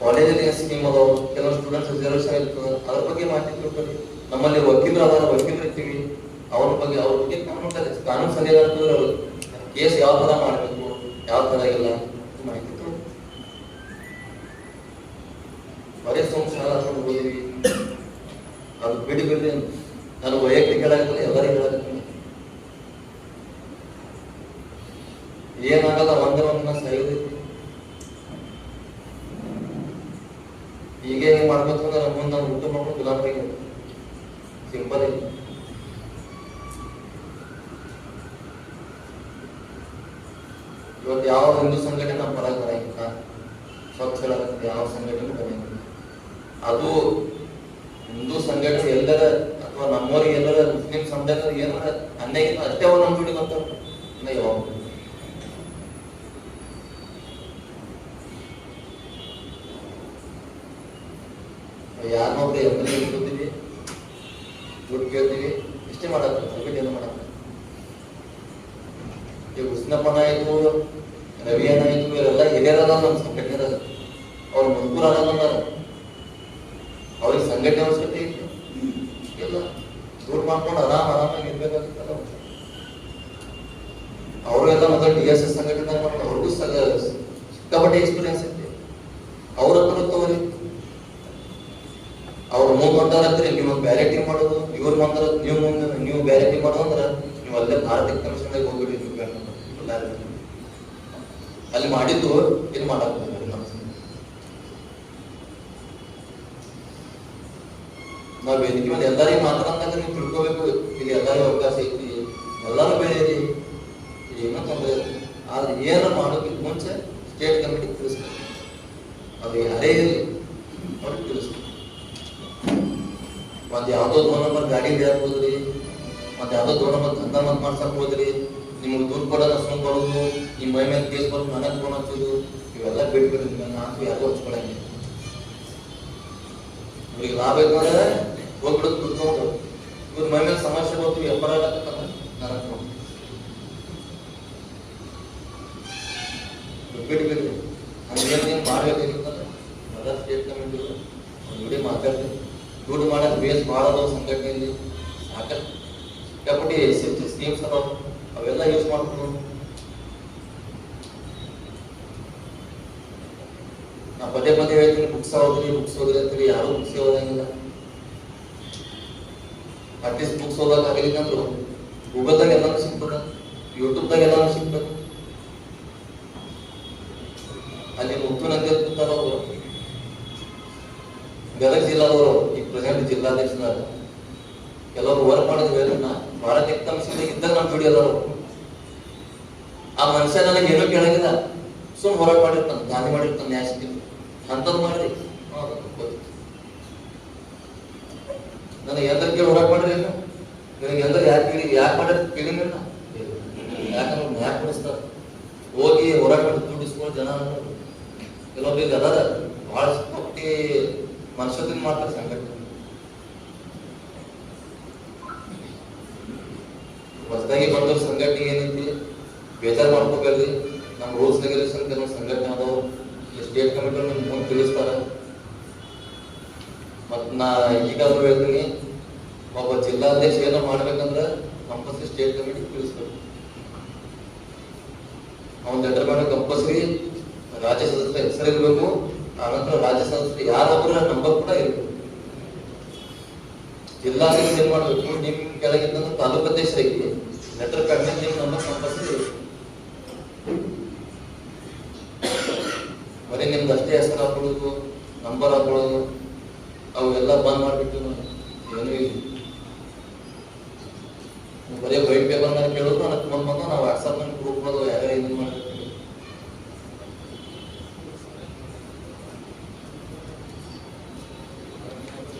A: ಕಾಲೇಜಲ್ಲಿ ಏನು ಸ್ಕೀಮ್ ಅದಾವ, ಕೆಲವು ಸ್ಟೂಡೆಂಟ್ಸ್ ರಿಸರ್ವೇಷನ್ ಇರ್ತದೆ, ಅದ್ರ ಬಗ್ಗೆ ಮಾಹಿತಿ ತಿಳ್ಕೊಳ್ಳಿ. ನಮ್ಮಲ್ಲಿ ವಕೀಲರು ಅದಾರ, ವಕೀಲರು ಇರ್ತೀವಿ, ಅವ್ರ ಬಗ್ಗೆ ಕಾನೂನು ಸಲಹೆಗಾರರು ಕೇಸ್ ಯಾವ ತರ ಮಾಡಬೇಕು, ಯಾವ ತರ ಇಲ್ಲ ಮಾಹಿತಿ ತಿಳ್ಕೊಳ್ಳಿ. ಬರೀ ಸಂಸ್ಥೆ ಓದಿವಿ, ಅದು ಬಿಡಿ ಬಿಡಿ. ನಾನು ವೈಯಕ್ತಿಕ ಹೇಳಾಗಲ್ಲ, ಎಲ್ಲರಿಗೂ ಹೇಳಾಗಲ್ಲ. ಏನಾಗಲ್ಲ, ಒಂದೊಂದನ್ನ ಸಹಿದೈತಿ. ಹೀಗೆ ಮಾಡ್ಬೇಕು ಅಂದ್ರೆ ನಮ್ಮ ಮುಂದೆ ನಾವು ಊಟ ಮಾಡ್ಕೊಂಡು ಗುಲಾಮರಿಗೆ ಸಿಂಪಲ್ ಐತಿ. ಇವತ್ತು ಯಾವ ಹಿಂದೂ ಸಂಘಟನೆ ನಮ್ಮ ಪರ ಬರಂಗಿಲ್ಲ, ಸ್ವಚ್ಛ ಯಾವ ಸಂಘಟನೆ ಬರಂಗಿಲ್ಲ. ಅದು ಹಿಂದೂ ಸಂಘಟನೆ ಎಲ್ಲರ ಅಥವಾ ನಮ್ಮವ್ರಿಗೆ ಎಲ್ಲರ ಮುಸ್ಲಿಂ ಸಮುದಾಯ ಏನಾರ ಅನ್ಯಾಯ ಅಷ್ಟೇ ಅವ್ರು ನಮ್ಮ ಜೋಡಿ ಬರ್ತಾವ. ಇನ್ನ ಯಾವಾಗ ಯಾರನ್ನೋ ಕೂತೀವಿ, ದುಡ್ಡು ಕೇಳ್ತೀವಿ, ಇಷ್ಟೇ ಮಾಡತ್ತ. ಏನು ಮಾಡತ್ತ? ಈಗ ಉಸ್ನಪ್ಪನ ಆಯ್ತು, ರವಿ ಅಣ್ಣ ಆಯ್ತು, ಇವರೆಲ್ಲ ಹಿರಿಯರದ ನಮ್ಮ ಸಂಘಟನೆ. ಅವ್ರ ಮುನ್ಕೂರ್ ಆಗೋದ ಅವ್ರಿಗೆ ಸಂಘಟನೆ ಅವಶ್ಯಕತೆ ಇತ್ತು ಇಲ್ಲ. ದುಡ್ಡು ಮಾಡ್ಕೊಂಡು ಆರಾಮಾಗಿ ಇರ್ಬೇಕಾಗಿತ್ತಲ್ಲ. ಅವರೆಲ್ಲ ಮೊದಲು DSS ಸಂಘಟನೆ ಮಾಡ್ಕೊಂಡು ಅವ್ರಿಗೂ ಸಿಕ್ಕಾಪಟ್ಟೆ ಎಕ್ಸ್ಪೀರಿಯನ್ಸ್ ಐತಿ. ಅವ್ರ ಹತ್ರ ತಗೋರಿ. ಅವ್ರು ಮುಂದೆ ಹೊಂಟಾರಂದ್ರೆ ನೀವು ಬೇರೆ ಟೀಮ್ ಮಾಡೋದು, ಇವ್ರು ಬಂದ್ರೆ ನೀವು ಬೇರೆ ಟೀಮ್ ಮಾಡೋದು ಅಂದ್ರೆ ನೀವು ಅಲ್ಲೇ ಭಾರತೀಯ ಕಮಿಷನ್ದಾಗ ಹೋಗ್ಬಿಡಿ. ಅಲ್ಲಿ ಮಾಡಿದ್ದು ಇದು ಮಾಡಕ್ ನಾವು ವೇದಿಕೆ ಮೇಲೆ ಎಲ್ಲರಿಗೂ ಮಾತಾಡಂದಾಗ ನೀವು ತಿಳ್ಕೋಬೇಕು. ಇಲ್ಲಿ ಎಲ್ಲರಿಗೂ ಅವಕಾಶ ಐತಿ, ಎಲ್ಲರೂ ಬೇರೆ ಏನೋ ತೊಂದರೆ. ಆದ್ರೆ ಏನು ಮಾಡೋಕ್ಕಿಂತ ಮುಂಚೆ ಸ್ಟೇಟ್ ಕಮಿಟಿ ತಿಳಿಸ್ಬೇಕು. ಅದು ಯಾರೇ ಇರಲಿ ಅವ್ರಿಗೆ ತಿಳಿಸ್ಬೇಕು. ಒಂದು ಯಾವುದೋ 2 ನಂಬರ್ ಗಾಡಿ ಹಿಡಿಯಕ್ ಹೋದ್ರಿ, ಮತ್ತೆ ಯಾವುದೋ 2 ನಂಬರ್ ದಂಧ ಮಾಡ್ಸಕ್ ಹೋದ್ರಿ, ನಿಮ್ಗೆ ದುಡ್ಡು ಕೊಡೋದ ಸುಮ್ ಬರೋದು, ನಿಮ್ಮ ಮೈ ಮೇಲೆ ಕೇಸ್ ಬರೋದು, ನನಗೆ ಫೋನ್ ಹಚ್ಚೋದು, ಇವೆಲ್ಲ ಬಿಟ್ಬಿಡ್ರಿ. ನಾನು ಯಾರು ಹಚ್ಕೊಳಂಗೆ. ಇವ್ರಿಗೆ ಲಾಭ ಬೇಕಂದ್ರೆ ಹೋಗ್ಬಿಡೋದು ದುಡ್ಡು. ಇವ್ರ ಮೈ ಮೇಲೆ ಸಮಸ್ಯೆ ಬರ್ತೀವಿ, ವ್ಯಾಪಾರ ಆಗತ್ತಲ್ಲ ನನಗೆ ಬಿಟ್ಬಿಡ್ರಿ. ಹಂಗೇನು ಮಾಡ್ಬೇಕಾಗಿರ್ತದೆ ಎಲ್ಲ ಸ್ಟೇಟ್ ಕಮಿಟಿ ವಿಡಿಯೋ ಮಾತಾಡ್ತೀವಿ. ದುಡ್ಡು ಮಾಡೋದು ಬೇಸ್ ಮಾಡೋದು ಸಂಘಟನೆಯಲ್ಲಿ ಸಾಕಷ್ಟು ಸಿಕ್ಕಾಪಟ್ಟಿ ಸ್ಕೀಮ್ಸ್ ಅದಾವ, ಅವೆಲ್ಲ ಯೂಸ್ ಮಾಡ್ಕೊಂಡು ನಾ ಪದೇ ಪದೇ ಹೇಳ್ತೀನಿ, ಬುಕ್ಸ್ ಓದ್ರಿ ಅಂತೀರಿ, ಯಾರು ಬುಕ್ಸ್ ಓದಂಗಿಲ್ಲ. ಅಟ್ಲೀಸ್ಟ್ ಬುಕ್ಸ್ ಓದಕ್ ಆಗಲಿಕ್ಕಂದ್ರು ಗೂಗಲ್ದಾಗ ಎಲ್ಲಾನು ಸಿಗ್ತದ, ಯೂಟ್ಯೂಬ್ದಾಗ ಎಲ್ಲಾನು ಸಿಗ್ತದ. ಅಲ್ಲಿ ಮುತ್ತುನಂತೆ ಕೂತಾರ ಅವರು, ಗದಗ ಜಿಲ್ಲಾದವರು, ಈ ಪ್ರೆಸೆಂಟ್ ಜಿಲ್ಲಾಧ್ಯಕ್ಷರಾದ. ಕೆಲವರು ವರ್ಕ್ ಮಾಡಿದ್ವಿ, ಬಹಳ ಟೆಕ್ನಾಲಜಿ ಇದ್ದಾಗ ನಮ್ಮ ಜೋಡಿ ಅದಾರ. ಆ ಮನುಷ್ಯ ನನಗೆ ಏನೂ ಕೇಳಂಗಿಲ್ಲ, ಸುಮ್ ಹೋರಾಟ ಮಾಡಿರ್ತಾನೆ, ದಾನಿ ಮಾಡಿರ್ತಾನೆ, ನ್ಯಾಯ ಸಿಕ್ಕಿಲ್ಲ ಅಂತದ್ ಮಾಡಿರಿ. ನನಗೆ ಎಂದ್ರ ಕೇಳಿ ಹೋರಾಟ ಮಾಡ್ರಿ, ನಿನಗೆ ಎಂದ್ರ ಯಾಕೆ ಮಾಡ್ರಿ ಕೇಳಿಲ್ಲ. ಯಾಕಂದ್ರೆ ನ್ಯಾಯ ಕೊಡಿಸ್ತಾರ, ಹೋಗಿ ಹೋರಾಟ ಮಾಡಿ ದುಡ್ಡು ಇಸ್ಕೊಂಡು ಜನ. ಕೆಲವೊಬ್ರಿಗೆ ಅದಾರ ಬಹಳ ಪಟ್ಟಿ ಮನುಷ್ಯದಿಂದ ಮಾಡ್ತಾರೆ ಸಂಘಟನೆ. ಹೊಸದಾಗಿ ಬಂದವ್ರ ಸಂಘಟನೆ ಏನೈತಿ ಬೇಜಾರು ಮಾಡ್ಕೋಬೇಡ್ರಿ. ನಮ್ಮ ರೂಲ್ಸ್ ರೆಗ್ಯುಲೇಷನ್ ಕೆಲವು ಸಂಘಟನೆ ಅದಾವ, ಸ್ಟೇಟ್ ಕಮಿಟಿ ನಿಮ್ಗೆ ಮುಂದೆ ತಿಳಿಸ್ತಾರ. ಮತ್ ನಾ ಈಗಾದ್ರೂ ಹೇಳ್ತೀನಿ, ಒಬ್ಬ ಜಿಲ್ಲಾಧ್ಯಕ್ಷ ಏನೋ ಮಾಡ್ಬೇಕಂದ್ರೆ ಕಂಪಲ್ಸರಿ ಸ್ಟೇಟ್ ಕಮಿಟಿ ತಿಳಿಸ್ಬೇಕು. ಅವನ ಲೆಟರ್ ಮಾಡಿ ಕಂಪಲ್ಸರಿ ರಾಜ್ಯ ಸದಸ್ಯರ ಹೆಸರಿರ್ಬೇಕು. ಆನಂತರ ರಾಜ್ಯ ಸದಸ್ಯರು ಯಾರೊಬ್ಬರ ನಂಬರ್ ಕೂಡ ಇರಬೇಕು. ಜಿಲ್ಲಾಧ್ಯಕ್ಷ ಏನ್ ಮಾಡ್ಬೇಕು, ನಿಮ್ ಕೆಳಗಿದ್ದ ತಾಲೂಕು ಅಧ್ಯಕ್ಷರಿಗೆ ಲೆಟರ್ ಕಡಿಮೆ ನಿಮ್ ನಂಬರ್ ಕಂಪಲ್ಸರಿ ಇರಬೇಕು. ಬರೀ ನಿಮ್ದು ಅಷ್ಟೇ ಹೆಸರು ಹಾಕೊಳ್ಳೋದು, ನಂಬರ್ ಹಾಕೊಳ್ಳೋದು, ಅವೆಲ್ಲ ಬಂದ್ ಮಾಡ್ಬಿಟ್ಟು ಏನೂ ಇಲ್ಲ. ಬರೀ ವೈಟ್ ಪೇಪರ್ ಮೇಲೆ ಕೇಳೋದು, ನನಗೆ ಬಂದು ನಾವು ವಾಟ್ಸಪ್ ನಲ್ಲಿ ಗ್ರೂಪ್ ಮಾಡೋದು, ಯಾರ್ಯಾರು ಇದನ್ನ ಮಾಡ್ಬೇಕು.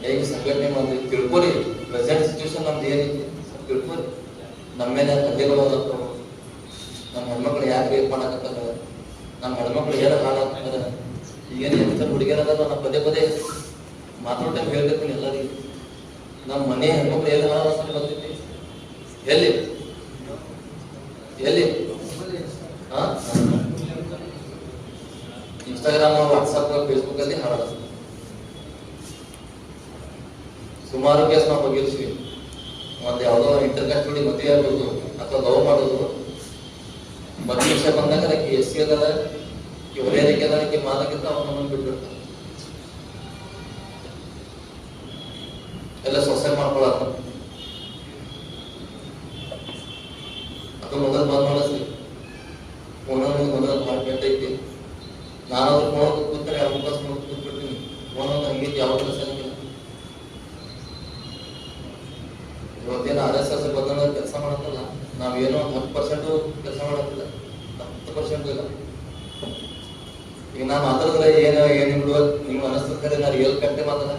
A: ಹೇಗೆ ಸಂಘಟನೆ ಮಾಡಿ ತಿಳ್ಕೊರಿ. ಪ್ರೆಸೆಂಟ್ ಸಿಚುವೇಶನ್ ನಮ್ದು ಏನೈತಿ ತಿಳ್ಕೊರಿ. ನಮ್ಮ ಮೇಲೆ ಹಲ್ಲೆಗಳು ಆಗ್ತಾವ, ನಮ್ಮ ಹೆಣ್ಮಕ್ಳು ಯಾಕೆ ರೇಪ್ ಮಾಡಕತ್ತಾರ, ನಮ್ಮ ಹೆಣ್ಮಕ್ಳು ಏನು ಹಾಳಾಗ್ತದ. ಈಗೇನು ಹೆಣ್ಮಕ್ಳು ಹುಡುಗಿಯರಲ್ಲ, ನಾವು ಪದೇ ಪದೇ ಮಾತಾಡೋ ಟೈಮ್ ಹೇಳ್ಬೇಕು ಎಲ್ಲರಿಗೂ. ನಮ್ಮ ಮನೆ ಹೆಣ್ಮಕ್ಳು ಎಲ್ಲಿ ಹಾಳಾಗ್ತಾರೆ ಬಂದೈತಿ, ಎಲ್ಲಿ ಎಲ್ಲಿ ಇನ್ಸ್ಟಾಗ್ರಾಮ್, ವಾಟ್ಸಪ್, ಫೇಸ್ಬುಕ್ ಅಲ್ಲಿ ಹಾಳಾಗ್ತದೆ. ಸುಮಾರು ಕೇಸ್ ನಾವು ಬಗೆಹರಿಸಿವಿ. ಮತ್ತೆ ಯಾವುದೋ ಇಂಟರ್ನೆಟ್ ಜೋಡಿ ಮದುವೆ ಆಗೋದು ಅಥವಾ ಲವ್ ಮಾಡೋದು, ಮದುವೆ ವಿಷಯ ಬಂದಾಗ ಅದಕ್ಕೆ ಎಸ್ ಸಿ ಅದ, ಒಳ್ಳೆಯದಕ್ಕೆ ಅದಕ್ಕೆ ಮಾದಕ್ಕಿಂತ ಅವ್ರು ನಮ್ಮನ್ನು ಬಿಟ್ಬಿಡ್ತಾರೆ. ಎಲ್ಲ ಸೊಸೈಡ್ ಮಾಡ್ಕೊಳತ್ತ. ಅದು ಮೊದಲು ಬಂದ್ ಮಾಡಿಸ್ರಿ. ಫೋನಲ್ಲಿ ಮೊದಲು ಭಾಳ ಕೆಟ್ಟೈತಿ. ನಾನು ಅದ್ರ ಫೋನ್ ಕೂತ್ತಾರೆ, ಯಾವ ಕ್ಲಾಸ್ ಕೂತ್ಬಿಡ್ತೀನಿ. ಫೋನ್ ಒಂದು ಹಂಗೈತಿ, ಯಾವ ಕೆಲಸ ಹಂಗಿಲ್ಲ. ಇವತ್ತೇನು RSS ಬಂದ ಕೆಲಸ ಮಾಡತ್ತಲ್ಲ, ನಾವೇನೋ 10% ಕೆಲಸ ಮಾಡತ್ತಿಲ್ಲ, 10% ಇಲ್ಲ. ಈಗ ನಾನು ಮಾತಾಡಿದ್ರೆ ಏನು ನಿಮ್ಗೆ ಅನಿಸ್ತದೆ, ನಾನು ರಿಯಲ್ ಕಟ್ಟೆ ಮಾತಾಡ.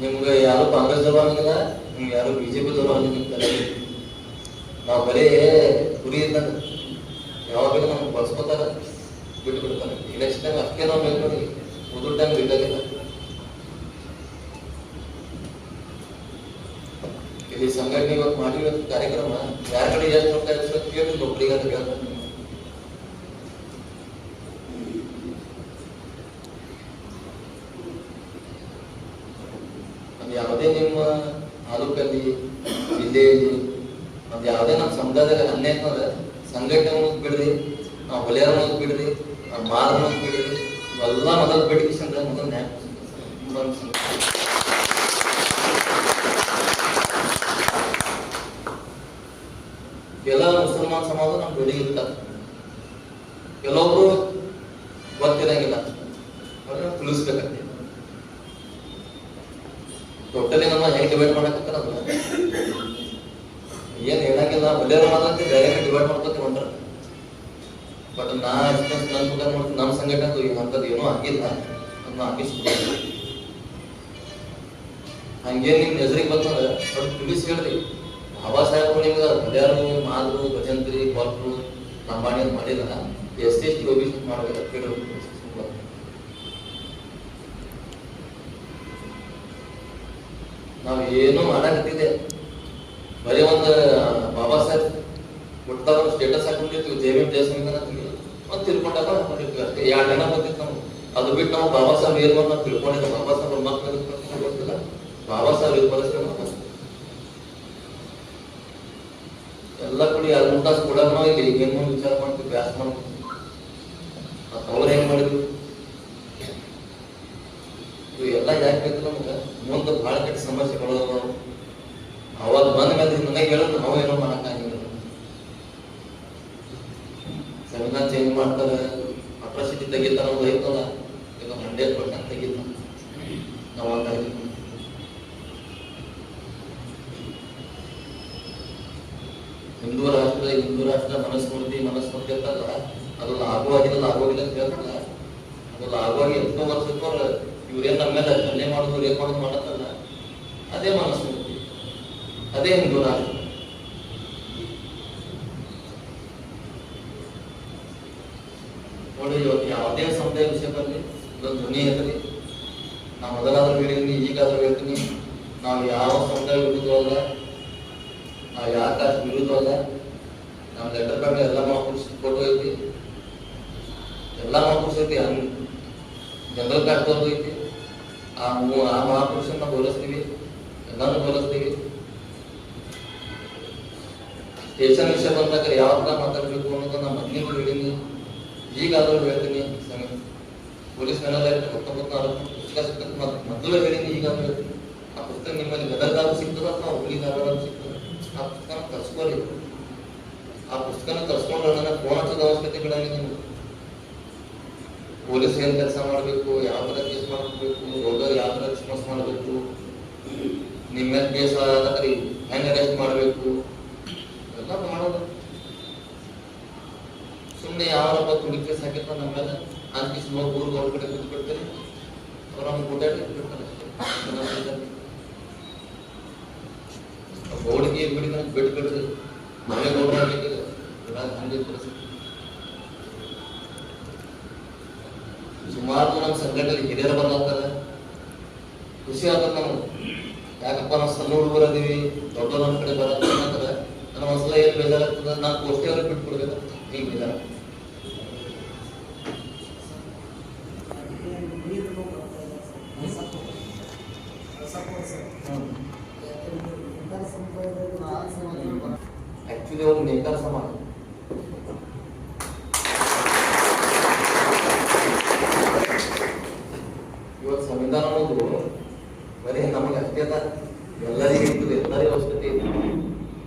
A: ನಿಮ್ಗೆ ಯಾರು ಕಾಂಗ್ರೆಸ್ದವರು ಆಗಿಲ್ಲ, ನಿಮ್ಗೆ ಯಾರು BJP-ದವರು ಆಗಿಲ್ಲ. ನಾವು ಬರೀ ಗುರಿ ಇದ್ದಂಗೆ ಯಾವಾಗ ನಮ್ಗೆ ಬಳಸ್ಕೊತಾರ, ಬಿಟ್ಟು ಬಿಡ್ತಾರೆ. ಎಲೆಕ್ಷನ್ ಟೈಮ್ ಅಷ್ಟೇ ನಾವು ಬೇಕು ನೋಡಿ, ಉದ್ರ ಟೈಮ್ ಬೇಕಾಗಿಲ್ಲ. ಇಲ್ಲಿ ಸಂಘಟನೆ ಇವತ್ತು ಮಾಡಿರೋ ಕಾರ್ಯಕ್ರಮ ಯಾರ ಕಡೆ ಎಷ್ಟು ಹೋಗ್ತಾ ಕೇಳಿಲ್ಲ, ಒಬ್ಬರಿಗೆ ಅಂತ ಕೇಳ್ತಾರೆ. ಅದು ಯಾವುದೇ ನಿಮ್ಮ ತಾಲೂಕಲ್ಲಿ, ಜಿಲ್ಲೆಯಲ್ಲಿ, ಅದು ಯಾವುದೇ ನಮ್ಮ ಸಮುದಾಯದಾಗ ಅನ್ಯಾಯ ಅಂದ್ರೆ ಸಂಘಟನೆ ಬಿಡ್ರಿ, ನಾವು ಹೊಲಿಯಾರ ಬಿಡ್ರಿ, ನಾವು ಮಾರ ಬಿಡ್ರಿ, ಇವೆಲ್ಲ ಮೊದಲು ಬೇಡಿಕೆ ಮೊದಲು ನ್ಯಾಯ. ಎಲ್ಲ ಮುಸಲ್ಮಾನ್ ಸಮಾಜ ನಮ್ಮ ಜೋಡಿ ಇರ್ತಾರೆ. ಕೆಲವೊಬ್ರು ಗೊತ್ತಿರಂಗಿಲ್ಲ, ಅವ್ರನ್ನ ತಿಳಿಸ್ಬೇಕಂತೆ. ಟೋಟಲಿ ನಮ್ಮ ಹೆಂಗ್ ಡಿವೈಡ್ ಮಾಡಕತ್ತಾರ, ಏನ್ ಹೇಳಂಗಿಲ್ಲ, ಒಳ್ಳೆಯವ್ರು ಮಾತ್ರ ಡೈರೆಕ್ಟ್ ಡಿವೈಡ್ ಮಾಡ್ಕೊತೀವಿ. ಕೂಡ ನೋಡ್ತೀನಿ ನಮ್ಮ ಸಂಘಟನೆ ಅಂಥದ್ದು ಏನೂ ಆಗಿಲ್ಲ, ಅದನ್ನ ಆಗಿಸ್ಬೋದು. ಹಂಗೆ ನಿಮ್ಮ ಹೆಸರಿಗೆ ಬಂತಂದ್ರೆ ಅದು ತಿಳಿಸಿ ಹೇಳ್ರಿ. ಬಾಬಾ ಸಾಹೇಬರು ನಿಮ್ಗೆ ಗಡ್ಯಾರು ಮಾದ್ರು ಭಜಂತ್ರಿ ಕೊಲ್ರು ಲಂಬಾಣಿ ಅಂತ ಮಾಡಿಲ್ಲ, SC ST OBC ಮಾಡಬೇಕು ಕೇಳಬೇಕು. ನಾವು ಏನೂ ಮಾಡಾಕತ್ತಿದೆ, ಬರೀ ಒಂದು ಬಾಬಾ ಸಾಹೇಬ್ ಹುಟ್ಟಾಗ ಒಂದು ಸ್ಟೇಟಸ್ ಹಾಕೊಂಡಿರ್ತೀವಿ, JVM ಜಯ ಸಂವಿಧಾನ ಒಂದು ತಿಳ್ಕೊಂಡಾಗ ಹಾಕೊಂಡಿರ್ತೀವಿ ಅಷ್ಟೇ. 2 ಜನ ಬಂದಿತ್ತು ನಾವು, ಅದು ಬಿಟ್ಟು ನಾವು ಬಾಬಾ ಸಾಹೇಬ್ ಏನು ನಾವು ತಿಳ್ಕೊಂಡಿದ್ದ, ಬಾಬಾ ಸಾಹೇಬ್ ಮಕ್ಕಳು ಗೊತ್ತಿಲ್ಲ, ಬಾಬಾ ಸಾಹೇಬ್ ಪರಿಸ್ಥಿತಿ ಎಲ್ಲ ಕೂಡಿ 2-3 ತಾಸು ಕೂಡ ನಾವು ಇಲ್ಲಿ ಏನು ವಿಚಾರ ಮಾಡ್ತೀವಿ, ಬ್ಯಾಸ್ ಮಾಡ್ತೀವಿ. ಅವ್ರು ಹೆಂಗ್ ಮಾಡಿದ್ವಿ ಇವೆಲ್ಲ ಯಾಕೆ ಬೇಕು ನಮ್ಗೆ? ಮುಂದೆ ಬಹಳ ಕೆಟ್ಟ ಸಮಸ್ಯೆಗಳು ಅವಾಗ ಬಂದ ಮೇಲೆ ನನಗೆ ಹೇಳೋದು ನಾವು ಏನೋ ಮಾಡಕ್ಕಾಗಿಲ್ಲ. ಸಂವಿಧಾನ ಚೇಂಜ್ ಮಾಡ್ತಾರೆ, ಅಟ್ರಾಸಿಟಿ ತೆಗಿತಾರ, ಒಂದು ಐತಲ್ಲ ಈಗ 100% ತೆಗಿತ ನಾವು ಹಿಂದೂ ರಾಷ್ಟ್ರ ಮನಸ್ಮೃತಿ ಅಂತಲ್ಲ, ಅದನ್ನ ಆಗುವಾಗಿಲ್ಲ ಅಂತ ಹೇಳ್ತಲ್ಲ, ಅದನ್ನ ಆಗುವಾಗಿ ಎಷ್ಟೋ ವರ್ಷಕ್ಕೂ ಇವ್ರೇನ್ ನಮ್ಮ ಮೇಲೆ ಹಲ್ಲೆ ಮಾಡೋದು ರೇಪ್ ಮಾಡೋದು ಮಾಡತ್ತಲ್ಲ, ಅದೇ ಮನಸ್ಮೃತಿ, ಅದೇ ಹಿಂದೂ ರಾಷ್ಟ್ರ. ನೋಡಿ ಇವತ್ತು ಯಾವುದೇ ಸಮುದಾಯ ವಿಷಯ ಬರಲಿ ಇದೊಂದು ಧ್ವನಿ ಇರಲಿ, ನಾವು ಮೊದಲಾದ್ರೂ ಹೇಳಿದ್ದೀನಿ, ಈಗಾದ್ರೂ ಹೇಳ್ತೀನಿ, ನಾವು ಯಾವ ಸಮುದಾಯ ವಿರುದ್ಧವಲ್ಲ, ನಾವು ಯಾವ ಕಾಸ್ಟ್ ವಿರುದ್ಧವಲ್ಲ. ನಮ್ಮ ಲೆಟರ್ ಪ್ಯಾಡ್ ಎಲ್ಲ ಮಹಾಪುರುಷ ಫೋಟೋ ಐತಿ, ಎಲ್ಲ ಮಹಾಪುರುಷ ಐತಿ, ಜನರಲ್ ಕಾಸ್ಟ್ ಅವ್ರದ್ದು ಐತಿ. ಆ ಮಹಾಪುರುಷನ ಹೋಲಿಸ್ತೀವಿ, ಎಲ್ಲಾನು ಹೋಲಿಸ್ತೀವಿ. ಸ್ಟೇಷನ್ ವಿಷಯ ಬಂದಾಗ ಯಾವ ತರ ಮಾತಾಡ್ಬೇಕು ಅನ್ನೋದು ನಾನು ಮೊದಲಿಗೂ ಹೇಳಿನಿ, ಈಗಾದ್ರೂ ಹೇಳ್ತೀನಿ. ಪೊಲೀಸ್ ಮ್ಯಾನಲ್ಲ 1940 ಪುಸ್ತಕ ಸಿಗ್ತದೆ, ಮೊದಲು ಹೇಳಿನಿ, ಈಗಾದ್ರೂ ಹೇಳ್ತೀನಿ. ಆ ಪುಸ್ತಕ ನಿಮ್ಮಲ್ಲಿ ಗದರ್ಗಾರು ಸಿಗ್ತದ ಅಥವಾ ಹುಲಿಗಾರು ಸಿಗ್ತದೆ, ಆ ಪುಸ್ತಕ ತರ್ಸ್ಕೊಳ್ಳಿ. ಆ ಪುಸ್ತಕನ ತರ್ಸ್ಕೊಂಡ್ರೆ ನನ್ನ ಫೋನ್ ಹಚ್ಚೋದ ಅವಶ್ಯಕತೆ ಬಿಡಂಗಿಲ್ಲ. ನಿಮ್ಗೆ ಪೊಲೀಸ್ ಏನ್ ಕೆಲಸ ಮಾಡಬೇಕು, ಯಾವ ತರ ಕೇಸ್ ಮಾಡಬೇಕು, ರೋಗರ್ ಯಾವ ತರ ರೆಸ್ಪಾನ್ಸ್ ಮಾಡಬೇಕು, ನಿಮ್ಮ ಮೇಲೆ ಕೇಸ್ ಆದ್ರೆ ಹೆಂಗ್ ಅರೆಸ್ಟ್ ಮಾಡಬೇಕು, ಎಲ್ಲ ಮಾಡೋದು. ಸುಮ್ಮನೆ ಯಾವಪ್ಪ ತುಡಿ ಕೇಸ್ ಹಾಕಿರ್ತಾರೆ ನಮ್ಮ ಮೇಲೆ ಅಂತಿಸ್ ನೋಡಿ ಊರಿಗೆ ಅವ್ರ ಕಡೆ ಕೂತ್ ಬಿಡ್ತಾರೆ, ಅವ್ರ ನಮ್ಗೆ ಗುಡ್ಡಾಡಿ ಬಿಡ್ತಾರೆ. ಗೋಡಿಗೆ ಬಿಡಿ ನನಗೆ ಬಿಟ್ಬಿಡ್ರಿ, ಮನೆ ಗೋಡ್ ಮಾಡ್ಬೇಕಿದೆ ಹಂಗೆ ಪರಿಸ್ಥಿತಿ. ಸುಮಾರು ನಮ್ಮ ಸಂಘಟನೆ ಹಿರಿಯರು ಬಂದಾಗ್ತಾರೆ, ಖುಷಿ ಆಗ್ತದೆ ನಮ್ಗೆ. ಯಾಕಪ್ಪ ನಾವು ಸಣ್ಣ ಹುಡುಗರು ಅದೀವಿ, ದೊಡ್ಡವ್ರ ನಮ್ಮ ಕಡೆ ಬರತ್ತಂತಾರೆ, ನನ್ನ ಮನಸ್ಸಲ್ಲ ಏನು ಬೇಜಾರಾಗ್ತದೆ, ನಾನು ಪೋಸ್ಟೇ ಅವ್ರಿಗೆ ಬಿಟ್ಬಿಡ್ಬೇಕು ಹಿಂಗೆ ಬೇಜಾರ. ಆಕ್ಚುಲಿ ಅವ್ರು ನೇಕಾರ ಸಮಾಜ. ಇವತ್ತು ಸಂವಿಧಾನ ಅನ್ನೋದು ಬರೀ ನಮಗೆ ಅಷ್ಟೇ ಅದ, ಎಲ್ಲರಿಗೂ ಇರ್ತದೆ, ಎಲ್ಲರಿಗೂ ಅವಶ್ಯಕತೆ ಇದೆ.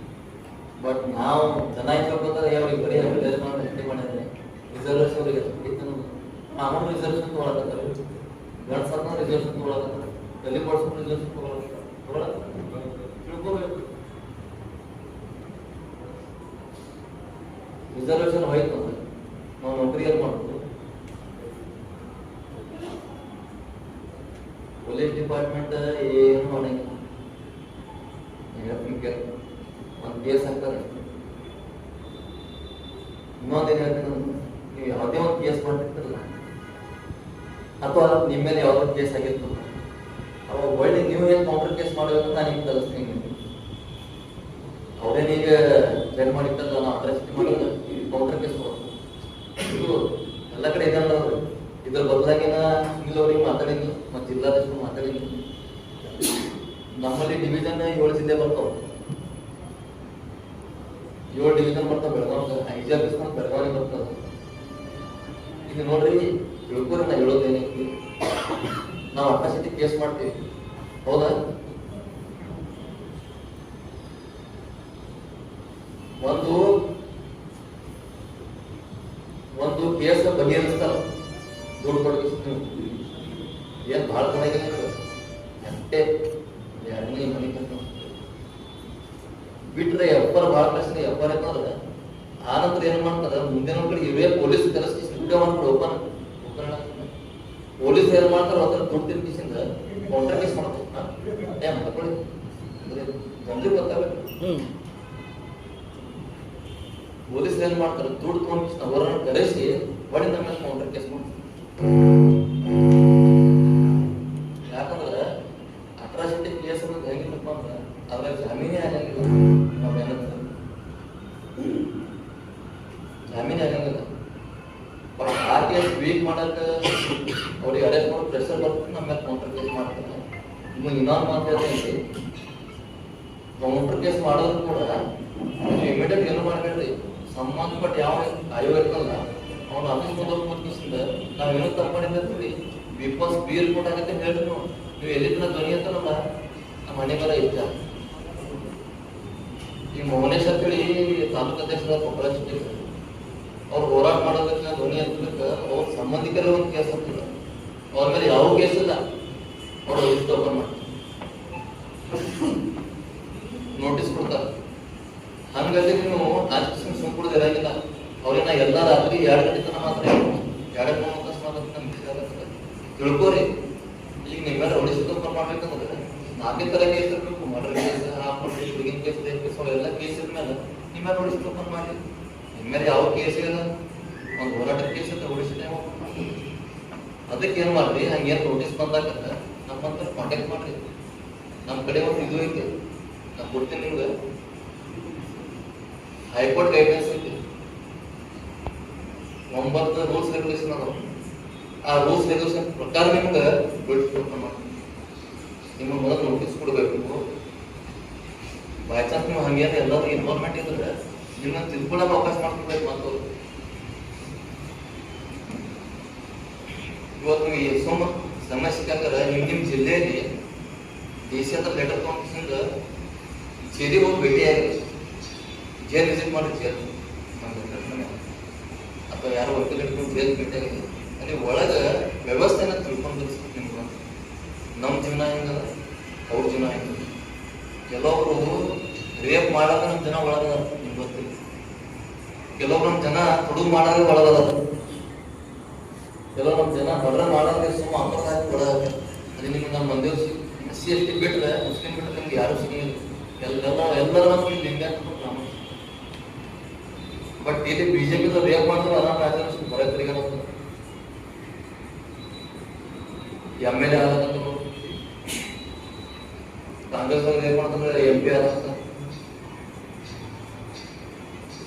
A: ಬಟ್ ನಾವು ಜನ ಹೇಳ್ಕೊತಾರೆ ಅವ್ರಿಗೆ ಬರೀ ರಿಸರ್ವ್ ಮಾಡಿ ಅಷ್ಟೇ ಮಾಡಿದ್ರೆ ರಿಸರ್ವೇಶನ್ ಅವ್ರಿಗೆ ಮಾಮೂಲು ರಿಸರ್ವೇಶನ್ ತೊಗೊಳಕತ್ತಾರೆ, ಗಂಡ್ಸರ್ನ ರಿಸರ್ವೇಶನ್ ತೊಗೊಳಕತ್ತಾರೆ, ಎಲ್ಲಿ ಕೊಡ್ಸೋ ರಿಸರ್ವೇಶನ್ ತೊಗೊಳಕತ್ತಾರೆ. ತಿಳ್ಕೋಬೇಕು, ರಿಸರ್ವೇಶನ್ ಹೋಯ್ತು ಅಂದ್ರೆ ನಾವು ನೌಕರಿ ಏನು ಮಾಡೋದು? ಪೊಲೀಸ್ ಡಿಪಾರ್ಟ್ಮೆಂಟ್ ಏನು ಮಾಡಂಗಿಲ್ಲ. ಒಂದು ಕೇಸ್ ಹಾಕ್ತಾರೆ, ಇನ್ನೊಂದೇನು ಹೇಳ್ತೀನಿ, ನೀವು ಯಾವುದೇ ಒಂದು ಕೇಸ್ ಮಾಡ್ತಿರ್ತಿರಲ್ಲ, ಅಥವಾ ನಿಮ್ಮ ಮೇಲೆ ಯಾವ್ದಾದ್ರು ಕೇಸ್ ಆಗಿತ್ತು, ಅವಾಗ ಒಳ್ಳೆ ನೀವು ಏನು ಕೌಂಟರ್ ಕೇಸ್ ಮಾಡಬೇಕು ನಾನು ನಿಮ್ಗೆ ಕಲಿಸ್ತೀನಿ. ಅವ್ರೇನೀಗ ಟ್ರೈನ್ ಮಾಡಿರ್ತಲ್ಲ, ನಾವು ಅಟ್ರಾಸಿಟಿ ಮಾಡೋದು ಕೌಂಟರ್ ಕೇಸ್ ಮಾಡೋದು. ಇದು ಎಲ್ಲ ಕಡೆ ಇದೆ ಅಂದ್ರೆ ಇದ್ರ ಬದಲಾಗಿನ ಸಿಂಗಲ್ ಅವ್ರಿಗೆ ಮಾತಾಡೀನಿ, ಮತ್ತು ಜಿಲ್ಲಾಧೀಶರು ಮಾತಾಡೀನಿ. ನಮ್ಮಲ್ಲಿ ಡಿವಿಷನ್ 7 ಜಿಲ್ಲೆ ಬರ್ತಾವೆ, 7 ಡಿವಿಷನ್ ಬರ್ತಾವೆ. ಬೆಳಗಾವಿ IGRP ಬೆಳಗಾವಿ ಬರ್ತದೆ. ಈಗ ನೋಡ್ರಿ, ತಿಳ್ಕೊರಿ ನಾ ಹೇಳೋದೇನೈತಿ, ನಾವು ಅಟ್ರಾಸಿಟಿ ಕೇಸ್ ಮಾಡ್ತೀವಿ, ಹೌದಾ? ಒಂದು ಕೇಸ್ ಬಗೆಹರಿಸ್ತಾರ, ದುಡ್ಡು ಕೊಡ್ಬೇಕು. ಏನ್ ಭಾಳ ಚೆನ್ನಾಗಿಲ್ಲ ಅಷ್ಟೇ, ಎರಡನೇ ಮನೆ ಬಿಟ್ರೆ ಎಪ್ಪರ್ ಭಾಳ ಪ್ರಶ್ನೆ ಎಪ್ಪರ್ ಐತಂದ್ರೆ ಆನಂತರ ಏನ್ ಮಾಡ್ತಾರ, ಮುಂದಿನ ಕಡೆ ಇವೇ ಪೊಲೀಸ್ ಕರೆಸ್ತಿ ದುಡ್ಡು ಮಾಡ್ಕೊಂಡು ಓಪನ್ ಪೊಲೀಸ್ ಏನ್ ಮಾಡ್ತಾರೆ ಅದ್ರ ದುಡ್ಡು ತಿರ್ಗಿಸಿಂದ ಕೌಂಟರ್ ಕೇಸ್ ಮಾಡ್ತಾರೆ ಮಾಡ್ಕೊಳ್ಳಿ ಜನರಿಗೆ ಗೊತ್ತಾಗಬೇಕು. ಪೊಲೀಸ್ ಏನ್ ಮಾಡ್ತಾರೆ ದುಡ್ಡು ತಗೊಂಡು ಅವರನ್ನ ಕರೆಸಿ ಬಡಿ ನಮ್ಮ ಮೇಲೆ ಕೌಂಟರ್ ಕೇಸ್ ಮಾಡ್ತಾರೆ. ಯಾಕಂದ್ರೆ ಅಟ್ರಾಸಿಟಿ ಕೇಸ್ ಅನ್ನೋದು ಹೆಂಗಿಲ್ಲಪ್ಪ ಅಂದ್ರೆ ಅದ್ರಾಗ ಜಾಮೀನೇ ಆಗಂಗಿಲ್ಲ. ನಾವೇನಂತ ಜಾಮೀನೇ ಆಗಂಗಿಲ್ಲ. ಬಟ್ ಆ ಕೇಸ್ ವೀಕ್ ಮಾಡಕ್ಕೆ ಅವ್ರಿಗೆ ಅರೆಸ್ಟ್ ಮಾಡೋ ಪ್ರೆಷರ್ ಬರ್ತದೆ, ನಮ್ಮ ಮೇಲೆ ಕೌಂಟರ್ ಕೇಸ್ ಮಾಡ್ತಾರೆ. ನಿಮಗೆ ಇನ್ನೊಂದು ಮಾತು ಹೇಳ್ತೀನಿ, ಕೌಂಟರ್ ಕೇಸ್ ಮಾಡೋದು ಕೂಡ ನೀವು ಇಮಿಡಿಯೇಟ್ ಏನು ಮಾಡಬೇಡ್ರಿ. ಸಂಬಂಧಪಟ್ಟ ಯಾವ ಆಯೋಗ ಇರ್ತಲ್ಲ ಅವ್ನು ಆಫೀಸ್ ಬಂದವ್ರು ಮುಗಿಸಿಂದ ನಾವೇನೋ ತಪ್ಪು ಮಾಡಿದ್ರಿ ಬಿಕಾಸ್ ಬಿ ರಿಪೋರ್ಟ್ ಆಗತ್ತೆ ಹೇಳ್ರಿ. ನೀವು ಎಲ್ಲಿಂದ ಧ್ವನಿ ಅಂತಲ್ಲ ನಮ್ಮ ಮನೆ ಬರ ಇಷ್ಟ. ಈ ಮೌನೇಶ್ ಅಂತೇಳಿ ತಾಲೂಕು ಅಧ್ಯಕ್ಷರ ಕೊಪ್ಪಳ ಜಿಲ್ಲೆ ಅವ್ರು ಹೋರಾಟ ಮಾಡೋದಕ್ಕೆ ಧ್ವನಿ ಅಂತದಕ್ಕೆ ಅವ್ರ ಸಂಬಂಧಿಕರೇ ಒಂದು ಕೇಸ್ ಆಗ್ತದೆ. ಅವ್ರ ಮೇಲೆ ಯಾವ ಕೇಸ್ ಇಲ್ಲ, ಅವ್ರು ಲಿಸ್ಟ್ ಓಪನ್ ಮಾಡ್ತಾರೆ, ನೋಟಿಸ್ ಕೊಡ್ತಾರೆ. ಹಂಗಾಗಿ ನೀವು ಆಚರಿಸಿ ಸುಮ್ಕೂಡೋದು ಇರಂಗಿಲ್ಲ. ಅವ್ರನ್ನ ಎಲ್ಲ ರಾತ್ರಿ 2 ಗಂಟೆ ತನಕ ಮಾತ್ರ 2 ಮಾತಾಡ್ತಾರೆ ತಿಳ್ಕೋರಿ. ಈಗ ನಿಮ್ಮ ಮೇಲೆ ಹೊಡಿಸಿದ ಮಾಡ್ಬೇಕಂದ್ರೆ 4 ತರ ಕೇಸ್ ಇರಬೇಕು. ಮರ್ಡರ್ ಕೇಸ್, ಹುಡುಗಿನ ಕೇಸ್, ರೇಪ್ ಕೇಸ್ ಎಲ್ಲ ಕೇಸ್ ಇದ್ಮೇಲೆ ನಿಮ್ಮ ಮೇಲೆ ಹೊಡಿಸಿದ ಓಪನ್ ಮಾಡಿ. ನಿಮ್ಮ ಮೇಲೆ ಯಾವ ಕೇಸ್ ಇಲ್ಲ, ಒಂದು ಹೋರಾಟದ ಕೇಸ್ ಅಂತ ಹೊಡಿಸಿದೆ ಓಪನ್ ಮಾಡಿ. ಅದಕ್ಕೆ ಏನ್ ಮಾಡ್ರಿ, ಹಂಗೇನು ನೋಟಿಸ್ ಬಂದಾಗ ನಮ್ಮಂತ ಕಾಂಟ್ಯಾಕ್ಟ್ ಮಾಡ್ರಿ. ನಮ್ಮ ಕಡೆ ಒಂದು ಇದು ಐತೆ, ನಾನು ಕೊಡ್ತೀನಿ ನಿಮ್ಗೆ. ಹೈಕೋರ್ಟ್ ಗೈಡ್ಲೈನ್ಸ್ ಐತಿ, 9 ರೂಲ್ಸ್ ರೆಗ್ಯುಲೇಷನ್ ಅದಾವ. ಆ ರೂಲ್ಸ್ ರೆಗ್ಯುಲೇಷನ್ ಪ್ರಕಾರ ನಿಮ್ಗೆ ನಿಮ್ಗೆ ಮೊದಲು ನೋಟಿಸ್ ಕೊಡಬೇಕು. ಬೈ ಚಾನ್ಸ್ ನೀವು ಹಂಗೇನು ಎಲ್ಲರೂ ಇನ್ವಾಲ್ವ್ಮೆಂಟ್ ಇದ್ರೆ ನಿಮ್ಮನ್ನ ತಿಳ್ಕೊಳ್ಳೋಕೆ ಅವಕಾಶ ಮಾಡ್ಕೊಡ್ಬೇಕು. ಮತ್ತು ಇವತ್ತು ನೀವು ಸಮಯ ಸಿಕ್ಕಾಕರ ನಿಮ್ಮ ಜಿಲ್ಲೆಯಲ್ಲಿ ಡಿ.ಸಿ ಹತ್ರ ಲೆಟರ್ ತೊಗೊಂಡಿಂದ ಜೈಲಿಗೆ ಹೋಗಿ ಭೇಟಿಯಾಗಿದೆ, ಜೈಲ್ ವಿಸಿಟ್ ಮಾಡಿ ಜೈಲ್ ಅಥವಾ ಯಾರೋ ವಕೀಲ ಇಟ್ಕೊಂಡು ಜೈಲ್ ಭೇಟಿಯಾಗಿದೆ. ಅಲ್ಲಿ ಒಳಗೆ ವ್ಯವಸ್ಥೆನ ತಿಳ್ಕೊಂಡು ನಿಮ್ಗೆ ನಮ್ಮ ಜೀವನ ಹೆಂಗದ, ಅವ್ರ ಜೀವನ ಹೆಂಗದ. ಕೆಲವೊಬ್ರು ರೇಪ್ ಮಾಡಾಕ ನಮ್ಮ ಜನ ಒಳಗದ ನಿಮ್ಗೆ ಗೊತ್ತಿಲ್ಲ. ಕೆಲವೊಬ್ರು ನಮ್ಮ ಜನ ತುಡುಗು ಮಾಡಾಗ ಒಳಗದ. ಕೆಲವು ನಮ್ಮ ಜನ ಮರ್ಡರ್ ಮಾಡೋದೇ ಸುಮ್ಮ ಅಪರಾಧ ಒಳಗ. ಅಲ್ಲಿ ನಿಮ್ಗೆ ನಮ್ಮ ಮಂದಿ SC/ST ಬಿಟ್ಟರೆ ಮುಸ್ಲಿಂ ಬಿಟ್ಟರೆ ನಿಮ್ಗೆ ಯಾರು ಸಿಗಿಲ್ಲ. ಎಲ್ಲರ ನಮ್ಗೆ ಲಿಂಗ ಬಟ್ ಇಲ್ಲಿ ಬಿಜೆಪಿ ರೇಪ್ ಮಾಡಿದ್ರು ಅನಾಥ ಆಚರಣೆ ಬರತ್ರಿಗೆ MLA ಆಗತ್ತ, ಕಾಂಗ್ರೆಸ್ ರೇಪ್ ಮಾಡ್ತಾರೆ MP ಆಗತ್ತ.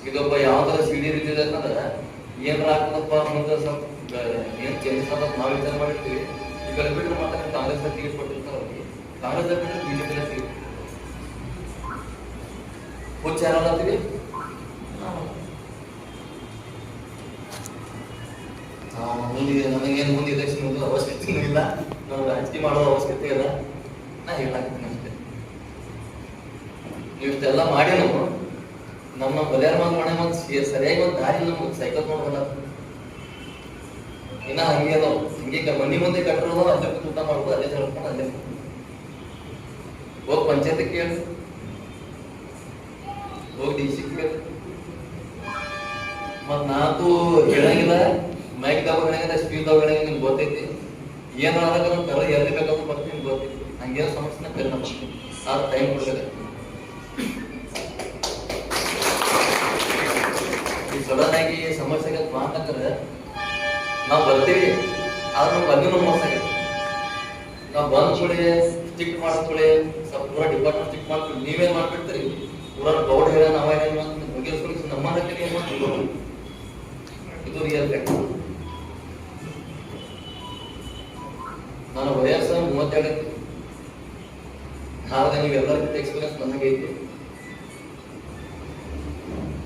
A: ಇದೊಬ್ಬ ಯಾವ ತರ ಸಿಡಿ ರೀತಿ ಅಂತಂದ್ರೆ ಏನಾರ ಆಗ್ತದಪ್ಪ ಮುಂದೆ ಸ್ವಲ್ಪ ಏನ್ ಚೇಂಜಸ್ ಅಂತ ನಾವು ವಿಚಾರ ಮಾಡಿರ್ತೀವಿ. ಈಗ ಬಿಟ್ಟರೆ ಮಾತ್ರ ಕಾಂಗ್ರೆಸ್ ಟಿಕೆಟ್ ಕೊಟ್ಟಿರ್ತಾರೆ ಅವ್ರಿಗೆ, ಕಾಂಗ್ರೆಸ್ ಬಿಟ್ಟರೆ ಬಿಜೆಪಿ ಟಿಕೆಟ್ ಹುಚ್ಚ ಯಾರಾಗ್ತೀವಿ. ಮುಂದೆ ನನಗೇನು ಮುಂದೆ ಎಲೆಕ್ಷನ್ ಅವಶ್ಯಕತೆ ಇಲ್ಲ, ನಾವು ರಾಜಕೀಯ ಮಾಡೋ ಅವಶ್ಯಕತೆ ಇಲ್ಲ. ನಾ ಹೇಳಾಕ್ತೀನಿ ಅಷ್ಟೇ. ನೀವು ಇಷ್ಟೆಲ್ಲ ಮಾಡಿ ನಮ್ಮ ಬಲಿಯಾರ ಮನೆ ಒಂದು ಸರಿಯಾಗಿ ಒಂದು ದಾರಿ ನಮ್ಗೆ ಸೈಕಲ್ ನೋಡ್ಬಲ್ಲ. ಇನ್ನ ಹಂಗೆ ಅದಾವ, ಹಿಂಗೆ ಮನಿ ಮುಂದೆ ಕಟ್ಟರೋದು ಅಲ್ಲೇ ಊಟ ಮಾಡ್ಬೋದು, ಅಲ್ಲೇ ಹೇಳ್ಕೊಂಡು ಅಲ್ಲೇ ಹೋಗಿ ಪಂಚಾಯತ್ ಕೇಳಿ, ಹೋಗಿ DC ಕೇಳಿ. ಮತ್ ನಾತು ಹೇಳಂಗಿಲ್ಲ, ಮೈಕ್ ದಾಗ ಹೇಳಂಗಿಲ್ಲ, ಸ್ಪೀಡ್ ದಾಗ ಹೇಳಂಗಿಲ್ಲ. ನಿಮ್ಗೆ ಗೊತ್ತೈತಿ ಏನಾದಾಗ ನಮ್ಮ ಕರ ಎಲ್ಲಿ ಬೇಕಾದ್ರೂ ಬರ್ತೀನಿ ಗೊತ್ತೈತಿ. ಹಂಗೇನು ಸಮಸ್ಯೆನ ಕರೆ ನಮ್ಮ ಆ ಟೈಮ್ ಕೊಡ್ಬೇಕು. ಈ ಸಡನ್ ಆಗಿ ಸಮಸ್ಯೆಗೆ ಮಾತಾಡ್ತಾರೆ ನಾವು ಬರ್ತೀವಿ, ಆದ್ರೆ ನಮ್ಗೆ ಅದನ್ನು ಮೋಸ ಆಗೈತಿ. ನಾವು ಬಂದ್ ಕೂಡಿ ಸ್ಟಿಕ್ ಮಾಡ್ಕೊಳ್ಳಿ, ಸ್ವಲ್ಪ ಪೂರ ಡಿಪಾರ್ಟ್ಮೆಂಟ್ ಸ್ಟಿಕ್ ಮಾಡ್ತೀವಿ. ನೀವೇನ್ ಮಾಡ್ಬಿಡ್ತೀರಿ, ಪೂರ ಗೌಡ್ ಹೇಳ ನಾವೇನೇನು ಮಾಡ್ತೀವಿ ಬಗೆಹರಿಸ್ಕೊಂಡು ನಮ್ಮ ಹಾಕಿ ಏನ್ ಮಾಡ್ತೀವಿ. ಇದು ರಿಯಲ್ ಫ್ಯಾಕ್ಟ್. ನಾನು ವಯಸ್ಸು 32 ಐತಿ, ಆದ್ರೆ ನೀವೆಲ್ಲರಿಗಿಂತ ಎಕ್ಸ್ಪೀರಿಯನ್ಸ್ ನನಗೈತಿ.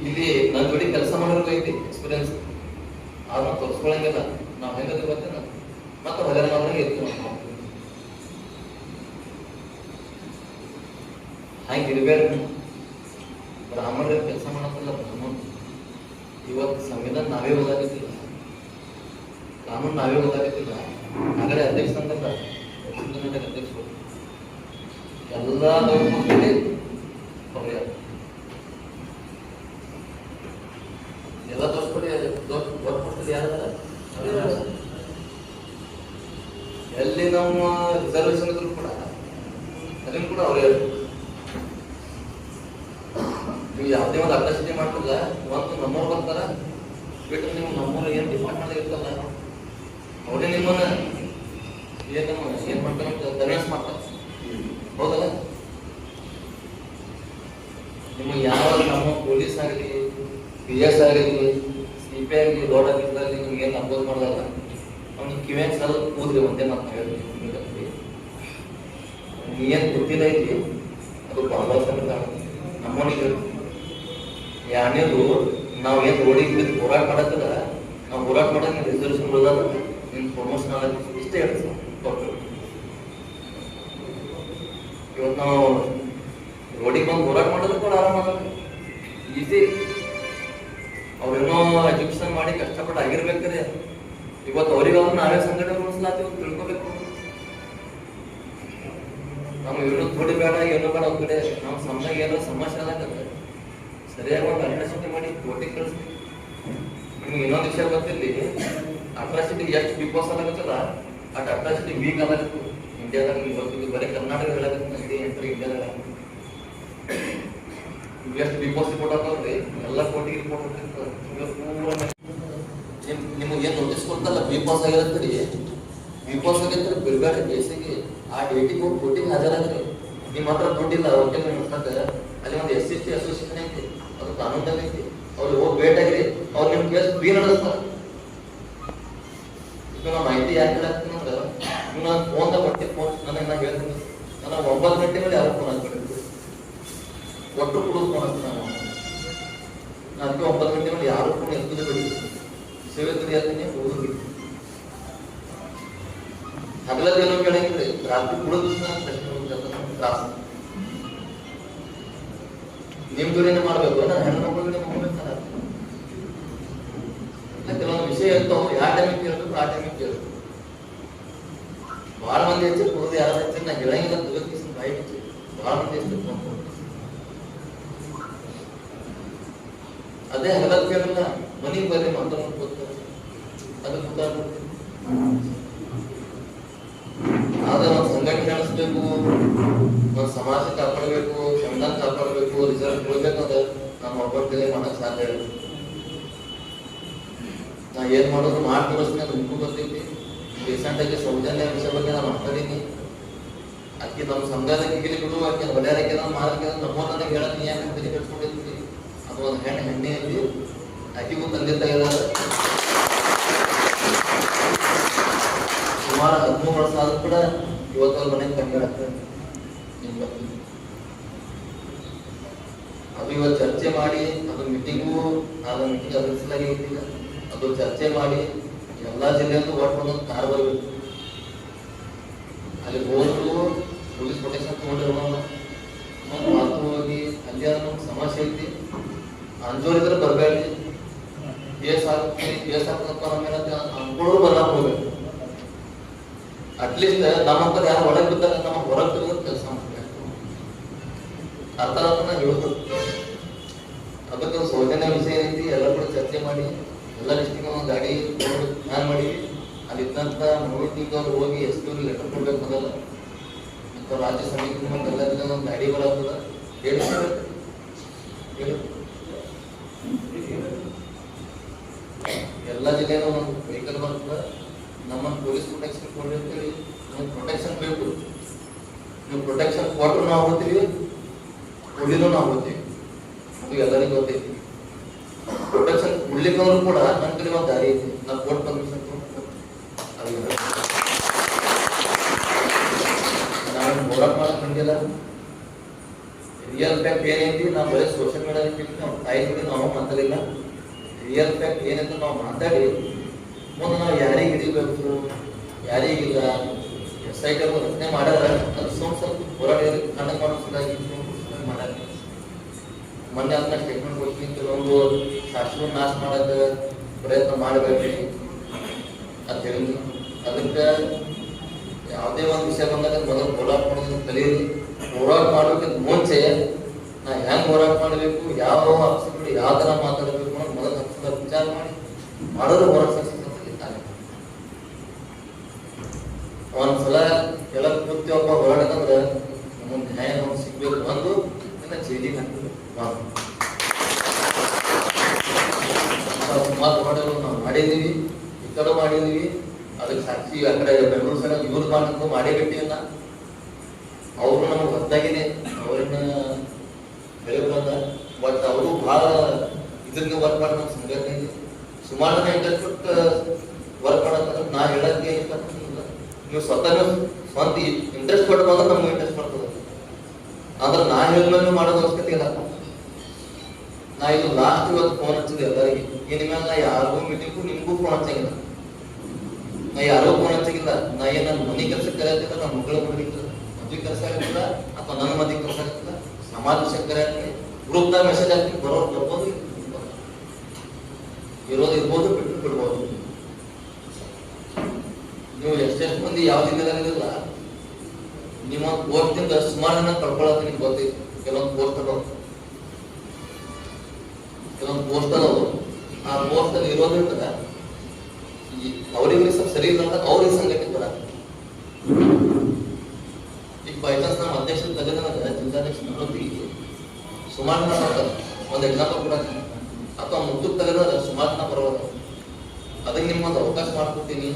A: ಇಲ್ಲಿ ನನ್ನ ಜೋಡಿ ಕೆಲಸ ಮಾಡೋರ್ಗು ಐತಿ ಎಕ್ಸ್ಪೀರಿಯನ್ಸ್, ಆದ್ರೂ ತೋರಿಸ್ಕೊಳಂಗಿಲ್ಲ. ನಾವು ಹೆಂಗದ ಗೊತ್ತೇನ, ಮತ್ತೆ ಹೊರಗೆ ಮಾಡೋರಿಗೆ ಇರ್ತೀವಿ. ನಾವು ಹಂಗೆ ಇರಬೇಡ್ರಿ. ಬ್ರಾಹ್ಮಣರಿಗೆ ಕೆಲಸ ಮಾಡತ್ತಲ್ಲ ಬ್ರಾಹ್ಮಣ. ಇವತ್ತು ಸಂವಿಧಾನ ನಾವೇ ಓದಾಗತ್ತಿಲ್ಲ, ಕಾನೂನು ನಾವೇ ಓದಾಗತ್ತಿಲ್ಲ. ಆಗಲೇ ಅಧ್ಯಕ್ಷ ಅಂತಲ್ಲ, ಅಧ್ಯಕ್ಷರು ಎಲ್ಲ ಗೌರ್ಮೆಂಟ್ನಲ್ಲಿ ಎಲ್ಲ ತೋರಿಸ್ಕೊಡಿ. ಗೌರ್ಮೆಂಟ್ ಯಾರು ನಮ್ಮ ರಿಸರ್ವೇಶನ್ ಇದ್ರು ಕೂಡ ಅದನ್ನು ಕೂಡ ಅವ್ರು ಹೇಳ್ತಾರೆ. ನೀವು ಯಾವುದೇ ಒಂದು ಅಟ್ರಾಸಿಟಿ ಮಾಡ್ತಿಲ್ಲ, ಇವತ್ತು ನಮ್ಮವ್ರು ಬರ್ತಾರ ಬಿಟ್ಟು ನೀವು ನಮ್ಮವ್ರು ಏನು ಡಿಪಾರ್ಟ್ ಮಾಡದೇ ಇರ್ತಲ್ಲ ಅವರೇ ನಿಮ್ಮನ್ನ ಏನ್ ಮಾಡ್ತಾರೆ ಕನ್ವಿನ್ಸ್ ಮಾಡ್ತಾರೆ. ಹೌದಲ್ಲ? ನಿಮಗೆ ಯಾವ ನಮ್ಮ ಪೊಲೀಸ್ ಆಗಲಿ, PS ಆಗಲಿ, CP ಆಗಲಿ, ದೊಡ್ಡ ಆಗಿದ್ದಲ್ಲಿ ನಿಮ್ಗೆ ಏನು ಅಪೋಸ್ ಮಾಡಲ್ಲ. ಅವ್ನಿಗೆ ಕಿವ್ಯಾಗ ಸಲ ಕೂದ್ರಿ ಒಂದೇ ಮಾತು ಹೇಳ್ತೀವಿ, ಏನು ಗೊತ್ತಿಲ್ಲ ಐತಿ ಅದು ಬಹಳ ನಮ್ಮನಿಗೆ ಯಾನೇದು ನಾವು ಏನು ರೋಡಿಗೆ ಬಿದ್ದು ಹೋರಾಟ ಮಾಡತ್ತಲ್ಲ, ನಾವು ಹೋರಾಟ ಮಾಡೋಕೆ ರಿಸರ್ವೇಷನ್ ಉಳಿದಾಗ ನಿನ್ನ ಪ್ರಮೋಷನ್ ಆಗೋದು ಇಷ್ಟೇ ಹೇಳ್ತೀವಿ. ಇವತ್ತು ನಾವು ರೋಡಿಗೆ ಬಂದು ಹೋರಾಟ ಮಾಡೋದು ಕೂಡ ಆರಾಮ ಈಸಿ. ಅವ್ರೇನೋ ಎಜುಕೇಶನ್ ಮಾಡಿ ಕಷ್ಟಪಟ್ಟು ಆಗಿರ್ಬೇಕಾದ್ರೆ ಇವತ್ತು ಅವ್ರಿಗೆ ಅವ್ರು ನಾವೇ ಸಂಘಟನೆ ಉಳಿಸ್ಲಾತೀವಿ ಅಂತ ತಿಳ್ಕೊಬೇಕು. ನಾವು ಏನು ಥೋಡಿ ಬೇಡ ಏನೋ ಬೇಡ ಅವ್ರ ಕಡೆ ನಮ್ಮ ಸಮಾಜ ಏನೋ ಸಮಸ್ಯೆ ಆಗತ್ತೆ ಸರಿಯಾಗಿ ಒಂದು ಅಟ್ರಾಸಿಟಿ ಮಾಡಿ ಕೋರ್ಟಿಗೆ ಕಳಿಸ್ತೀವಿ. ನಿಮ್ಗೆ ಇನ್ನೊಂದು ವಿಷಯ ಗೊತ್ತಿರಲಿ, ಅಟ್ರಾಸಿಟಿ ಎಷ್ಟು ಬಿಪಾಸ್ ಆಗತ್ತಲ್ಲ ಅಟ್ ಅಟ್ರಾಸಿಟಿ ವೀಕ್ ಆಗತ್ತೆ ಇಂಡಿಯಾದಾಗ. ನೀವು ಗೊತ್ತಿದ್ದು ಬರೀ ಕರ್ನಾಟಕ ಹೇಳಕತ್ತೆ ಇಂಡಿಯಾದಾಗ ಎಷ್ಟು ಬಿಪಾಸ್ ರಿಪೋರ್ಟ್ ಆಗ್ತಾವ್ರಿ, ಎಲ್ಲ ಕೋರ್ಟಿಗೆ ರಿಪೋರ್ಟ್ ಹೋಗ್ತಿರ್ತಾರೆ. ನಿಮಗೆ ಏನು ನೋಟಿಸ್ ಕೊಡ್ತಲ್ಲ ಬಿಪಾಸ್ ಆಗಿರತ್ತೀರಿ, ಬಿಪಾಸ್ ಆಗಿರ್ತಾರೆ ಬಿರ್ಗಾಡಿ ಬೇಸಿಗೆ ಆ ಡೇಟಿಗೆ ಹೋಗಿ ಕೋರ್ಟಿಗೆ ಹಾಜರಾಗ್ರಿ. ನಿಮ್ಮ ಹತ್ರ ದುಡ್ಡಿಲ್ಲ ವಕೀಲ ನೋಡ್ಸಕ್ಕೆ, ಅಲ್ಲಿ ಒಂದು SC/ST ಅಸೋಸಿಯೇಷನ್ ಐತಿ, ಅದು ಕಾನೂನಲ್ಲಿ ಐತಿ, ಅವ್ರು ಹೋಗಿ ಭೇಟಿ ಆಗ್ರಿ, ಅವ್ರು ನಿಮ್ಮ ಕೇಸ್ ಫ್ರೀ ನಡೆಸ್ತಾರೆ. ಈಗ ನಾವು ಮಾಹಿತಿ ಯಾಕೆ ಹೇಳಾಕ್ತೀನಿ ಅಂದ್ರೆ ನೀವು ನಾನು ಫೋನ್ದಾಗ ಕೊಟ್ಟು ಫೋನ್ ನನಗೆ ನಾನು ಹೇಳ್ತೀನಿ, ನಾನು 9 ಗಂಟೆ ಮೇಲೆ ಯಾರು ಫೋನ್ ಹಾಕ್ಬಿಟ್ಟಿರ್ತೀವಿ, ಒಟ್ಟು ಕುಡಿದು ಫೋನ್ ಹಾಕ್ತೀನಿ ನಾನು. ಅದಕ್ಕೆ 9 ಗಂಟೆ ಮೇಲೆ ಯಾರು ಫೋನ್ ಎತ್ತುದು ಬಿಡಿ, ಸೇವೆ ಹೇಳ್ತೀನಿ ಹೋಗಿ ಹಗಲದ ಏನೋ ಕೇಳಂಗಿಲ್ಲ, ರಾತ್ರಿ ಕುಡಿದು ತ್ರಾಸ. ನಿಮ್ ಜೋಡಿನೇ ಮಾಡ್ಬೇಕು, ನಾನು ಹೆಣ್ಮಕ್ಳು ಹೋಗ್ಬೇಕಾರೆ ಕೆಲವೊಂದು ವಿಷಯ ಇರ್ತಾವ, ಯಾವ ಟೈಮಿಗೆ ಕೇಳ್ಬೇಕು ಆ ಟೈಮಿಗೆ ಕೇಳ್ಬೇಕು. ಬಹಳ ಮಂದಿ ಹೆಚ್ಚು ಕುಡಿದು ಯಾರು ಹೆಚ್ಚು ನಾ ಹೇಳಂಗಿಲ್ಲ, ದುರ್ಗೀಸ್ ಬಾಯಿ ಹೆಚ್ಚು ಬಹಳ ಮಂದಿ ಎಷ್ಟು ಅದೇ ಹಗಲದ ಕೇಳಲ್ಲ, ಮನೆಗೆ ಬರ್ರಿ ಮಾತಾಡೋದು ಗೊತ್ತ ಅದು ಗೊತ್ತಾಗ್ಬಿಡ್ತೀವಿ. ಆದ್ರೆ ಒಂದು ಸಂಘಟನೆ ನಡೆಸಬೇಕು, ಒಂದು ಸಮಾಜ ಕಾಪಾಡಬೇಕು, ಸಂವಿಧಾನ ಕಾಪಾಡಬೇಕು, ರಿಸಲ್ಟ್ ಉಳ್ಬೇಕಂದ್ರೆ ನಮ್ಮ ಒಬ್ಬಟ್ಟಿಗೆ ಮಾಡಕ್ ಸಾಧ್ಯ ಇಲ್ಲ. ನಾ ಏನ್ ಮಾಡೋದು ಮಾಡಿ ತೋರಿಸ್ತೀನಿ, ಅದು ನಿಮಗೂ ಗೊತ್ತೈತಿ. ರೀಸೆಂಟ್ ಆಗಿ ಸೌಜನ್ಯ ವಿಷಯ ಬಗ್ಗೆ ನಾನು ಮಾತಾಡೀನಿ. ಅಕ್ಕಿ ನಮ್ಮ ಸಂಘದಕ್ಕೆ ಬಿಡು, ಆಕೆ ಹೊಡ್ಯಾರಕ್ಕೆ ನಾವು ಮಾರಕ್ಕೆ ನಮ್ಮವ್ರು ನನಗೆ ಹೇಳಕ್ ನೀ ಯಾಕೆ ತಲೆ ಕಟ್ಸ್ಕೊಂಡಿರ್ತೀವಿ. ಅದು ಒಂದು ಹೆಣ್ಣೆ ಐತಿ, ಆಕಿಗೂ ತಂದೆ ತಾಯಿ ಸುಮಾರು 13 ವರ್ಷ ಆದ್ರೂ ಕೂಡ ಇವತ್ತು ಮನೆಗೆ ಕಂಡುಹಿಡಿತಾರೆ. ಅದು ಇವತ್ತು ಚರ್ಚೆ ಮಾಡಿ ಅದು ಮೀಟಿಂಗು ಅದ್ರ ಸಲಾಗಿ ಇಟ್ಟಿಲ್ಲ, ಅದು ಚರ್ಚೆ ಮಾಡಿ ಎಲ್ಲಾ ಜಿಲ್ಲೆಯಲ್ಲೂ ಒಟ್ಟು ಒಂದೊಂದು ಕಾರ್ ಬರಬೇಕು. ಅಲ್ಲಿ ಹೋದ್ರು ಪೊಲೀಸ್ ಪ್ರೊಟೆಕ್ಷನ್ ತಗೊಂಡಿರೋ ಮಾತು ಹೋಗಿ ಅಲ್ಲಿ ಅದೊಂದು ಸಮಸ್ಯೆ ಐತಿ, ಅಂಜೋರಿದ್ರೆ ಬರಬೇಡಿ, ಕೇಸ್ ಹಾಕಪ್ಪ ನಮ್ಮೇಲೆ ಅನ್ಕೊಳ್ಳೋರು ಬರಲಾಕ ಹೋಗ್ಬೇಕು. ಅಟ್ಲೀಸ್ಟ್ ನಮ್ಮ ಮಕ್ಕಳು ಯಾರು ಒಳಗೆ ಬಿದ್ದಾಗ ನಮ್ಮ ಹೊರಗೆ ತಿರುಗೋದು ಕೆಲಸ ಮಾಡ್ಬೇಕು. ಅರ್ಥ ಹೇಳುದು ಅದಕ್ಕೆ ಸೌಜನ್ಯ ವಿಷಯ ಐತಿ, ಎಲ್ಲ ಕೂಡ ಚರ್ಚೆ ಮಾಡಿ ಎಲ್ಲ ಡಿಸ್ಟಿಕ್ ಒಂದು ಗಾಡಿ ಪ್ಲಾನ್ ಮಾಡಿ ಅಲ್ಲಿ ಇದ್ದಂತ ಅವ್ರು ಹೋಗಿ SP ಲೆಟರ್ ಕೊಡ್ಬೇಕು. ಅದಲ್ಲ ಮತ್ತು ರಾಜ್ಯ ಸಮಿತಿ ಮತ್ತು ಎಲ್ಲ ಒಂದು ಗಾಡಿ ಬರೋದ ಹೇಳಿ ಎಲ್ಲ ಜಿಲ್ಲೆನೂ ಒಂದು ವೆಹಿಕಲ್ ಬರ್ತದೆ. ನಮ್ಮ ಪೊಲೀಸ್ ಪ್ರೊಟೆಕ್ಷನ್ ಕೊಡ್ರಿ ಅಂತೇಳಿ ನಮ್ಗೆ ಪ್ರೊಟೆಕ್ಷನ್ ಬೇಕು. ನೀವು ಪ್ರೊಟೆಕ್ಷನ್ ಕೊಟ್ಟರು ನಾವು ಹೋಗ್ತೀವಿ, ಕೊಡ್ಲಿನೂ ನಾವು ಹೋಗ್ತೀವಿ, ಅದು ಎಲ್ಲರಿಗೂ ಗೊತ್ತೈತಿ. ಪ್ರೊಟೆಕ್ಷನ್ ಕೊಡ್ಲಿಕ್ಕಂದ್ರೂ ಕೂಡ ನನ್ನ ಕಡೆ ಒಂದು ದಾರಿ ಐತಿ, ನಾವು ಕೋರ್ಟ್ ಪರ್ಮಿಷನ್ ನಾನು ಹೋರಾಟ ಮಾಡಕ್ ಬಂದಿಲ್ಲ. ರಿಯಲ್ ಫ್ಯಾಕ್ಟ್ ಏನೈತಿ, ನಾವು ಬರೀ ಸೋಷಿಯಲ್ ಮೀಡಿಯಾದಲ್ಲಿ ನಾವು ತಾಯಿ ಜೊತೆ ನಾವು ಮಾತಾಡಿಲ್ಲ. ರಿಯಲ್ ಫ್ಯಾಕ್ಟ್ ಏನಂತ ನಾವು ಮಾತಾಡಿ ಮುಂದೆ ನಾವು ಯಾರಿಗೆ ಹಿಡಿಬೇಕು ಯಾರಿಗಿಲ್ಲ SIT ರಚನೆ ಮಾಡ್ಯಾರ, ಅದು ಸ್ವಲ್ಪ ಹೋರಾಟ ಕಂಡಕ್ಟ್ ಮಾಡೋ ಸಲುವಾಗಿ ಮಾಡ್ಯಾರ. ಮೊನ್ನೆ ಅದನ್ನ ಸ್ಟೇಟ್ಮೆಂಟ್ ಕೊಡ್ತೀನಿ, ಕೆಲವೊಂದು ಶಾಸಕರು ನಾಶ ಮಾಡೋಕೆ ಪ್ರಯತ್ನ ಮಾಡಬೇಡ್ರಿ ಅಂತ ಹೇಳಿ. ಅದಕ್ಕೆ ಯಾವುದೇ ಒಂದು ವಿಷಯ ಬಂದಾಗ ಮೊದಲು ಹೋರಾಟ ಮಾಡೋದನ್ನ ಕಲೀರಿ. ಹೋರಾಟ ಮಾಡೋದಕ್ಕೆ ಮುಂಚೆ ನಾ ಹೆಂಗೆ ಹೋರಾಟ ಮಾಡಬೇಕು, ಯಾವ ಅಂಶಗಳು ಯಾವ ಥರ ಮಾತಾಡಬೇಕು ಅನ್ನೋದು ಮೊದಲು ಹಂತ ವಿಚಾರ ಮಾಡಿ ಮಾಡೋದು ಹೋರಾಟ ಸಕ್ಸಸ್ ಅಂತ ಇದ್ದಾನೆ. ಒಂದ್ಸಲ ಎಲ್ಲ ಕೂತಿ ಒಬ್ಬ ಹೊರಡಕಂದ್ರೆ ನಮಗೆ ನ್ಯಾಯ ನಮ್ಗೆ ಸಿಗ್ಬೇಕು. ಒಂದು ಇನ್ನ ಜೈಲಿಗೆ ಹಾಕ್ಬೇಕು. ಸುಮಾರು ಹೋರಾಟಗಳು ನಾವು ಮಾಡಿದೀವಿ, ಈ ಕಡೆ ಮಾಡಿದೀವಿ. ಅದಕ್ಕೆ ಸಾಕ್ಷಿ ಆ ಕಡೆ ಬೆಂಗಳೂರು ಸಲ ಇವ್ರು ಮಾಡಬೇಕು ಮಾಡೇ ಬಿಟ್ಟಿಲ್ಲ. ಅವರು ನಮ್ಗೆ ಹೊತ್ತಾಗಿದೆ, ಅವ್ರನ್ನ ಹೇಳಿದ್ರಲ್ಲ. ಬಟ್ ಅವರು ಬಹಳ ಇದ್ರಿಂದ ವರ್ಕ್ ಮಾಡಿ ನಮ್ಗೆ ಸಂಘಟನೆ ಇದೆ. ಸುಮಾರು ಜನ ಇಂಟ್ರೆಸ್ಟ್ ಕೊಟ್ಟು ವರ್ಕ್ ಮಾಡಕ್ಕೆ ನಾ ಹೇಳಕ್ಕೆ ಇಷ್ಟಪಡ್ತಿಲ್ಲ. ನೀವು ಸ್ವತಃ ಸ್ವಂತ ಇಂಟ್ರೆಸ್ಟ್ ಕೊಟ್ಟು ಬಂದ್ರೆ ನಮ್ಗೆ ಇಂಟ್ರೆಸ್ಟ್ ಮಾಡ್ತದೆ. ಆದ್ರೆ ನಾ ಹೇಳಿದ್ಮೇಲೆ ಮಾಡೋದು ಅವಶ್ಯಕತೆ ಇಲ್ಲ. ನಾ ಇದು ಲಾಸ್ಟ್ ಇವತ್ತು ಫೋನ್ ಹಚ್ಚಿದೆ ಎಲ್ಲರಿಗೆ. ಇನ್ಮೇಲೆ ನಾ ಯಾರಿಗೂ ಮೀಟಿಂಗು ನಿಮ್ಗೂ ಫೋನ್ ಹಚ್ಚಂಗಿಲ್ಲ, ನಾ ಯಾರಿಗೂ ಫೋನ್ ಹಚ್ಚಂಗಿಲ್ಲ. ನಾ ಏನ್ ನನ್ನ ಮನೆ ಕೆಲಸಕ್ಕೆ ಕರೆಯತ್ತಿಲ್ಲ, ನಮ್ಮ ಮಗಳ ಮಗಳಿಗೆ ಮದುವೆ ಕೆಲಸ ಆಗಿಲ್ಲ, ಅಥವಾ ನನ್ನ ಮದುವೆ ಕೆಲಸ ಆಗಿಲ್ಲ, ಸಮಾಜ ವಿಷಯಕ್ಕೆ ಕರೆಯತ್ತೀನಿ, ಗ್ರೂಪ್ದಾಗ ಮೆಸೇಜ್ ಹಾಕ್ತೀನಿ. ಬರೋರು ಬರ್ಬೋದು, ಇರೋದು ಇರ್ಬೋದು, ಬಿಟ್ಟು ಬಿಡ್ಬೋದು. ನೀವು ಎಷ್ಟೆಷ್ಟು ಮಂದಿ ಯಾವ ದಿನದಾಗಿಲ್ಲ, ನಿಮ್ಮ ಪೋಸ್ಟಿಂದ ಸುಮಾರು ಜನ ಕಳ್ಕೊಳ್ಳೋದು ನಿಮ್ಗೆ ಗೊತ್ತೈತಿ. ಕೆಲವೊಂದು ಪೋಸ್ಟ್ ಅದಾವ, ಕೆಲವೊಂದು ಪೋಸ್ಟ್ ಅದಾವ. ಆ ಪೋಸ್ಟ್ ಅಲ್ಲಿ ಇರೋದ್ರಿಂದ ಅವ್ರಿಗೆ ಸ್ವಲ್ಪ ಸರಿ ಇಲ್ಲ ಅಂತ ಅವ್ರಿಗೆ ಸಂಘಟನೆ ಬರ. ಈಗ ಬೈ ಚಾನ್ಸ್ ನಮ್ಮ ಅಧ್ಯಕ್ಷರು ತೆಗೆದ ಜಿಲ್ಲಾಧ್ಯಕ್ಷ ನಮ್ಮೊತ್ತಿಗೆ ಸುಮಾರು ಜನ ಬರ್ತಾರೆ. ಒಂದು ಎಕ್ಸಾಂಪಲ್ ಕೂಡ ಅಥವಾ ಮುದ್ದಕ್ಕೆ ತೆಗೆದ ಸುಮಾರು ಜನ ಬರೋದು. ಅದಕ್ಕೆ ನಿಮ್ಮೊಂದು ಅವಕಾಶ ಮಾಡ್ಕೊಡ್ತೀನಿ.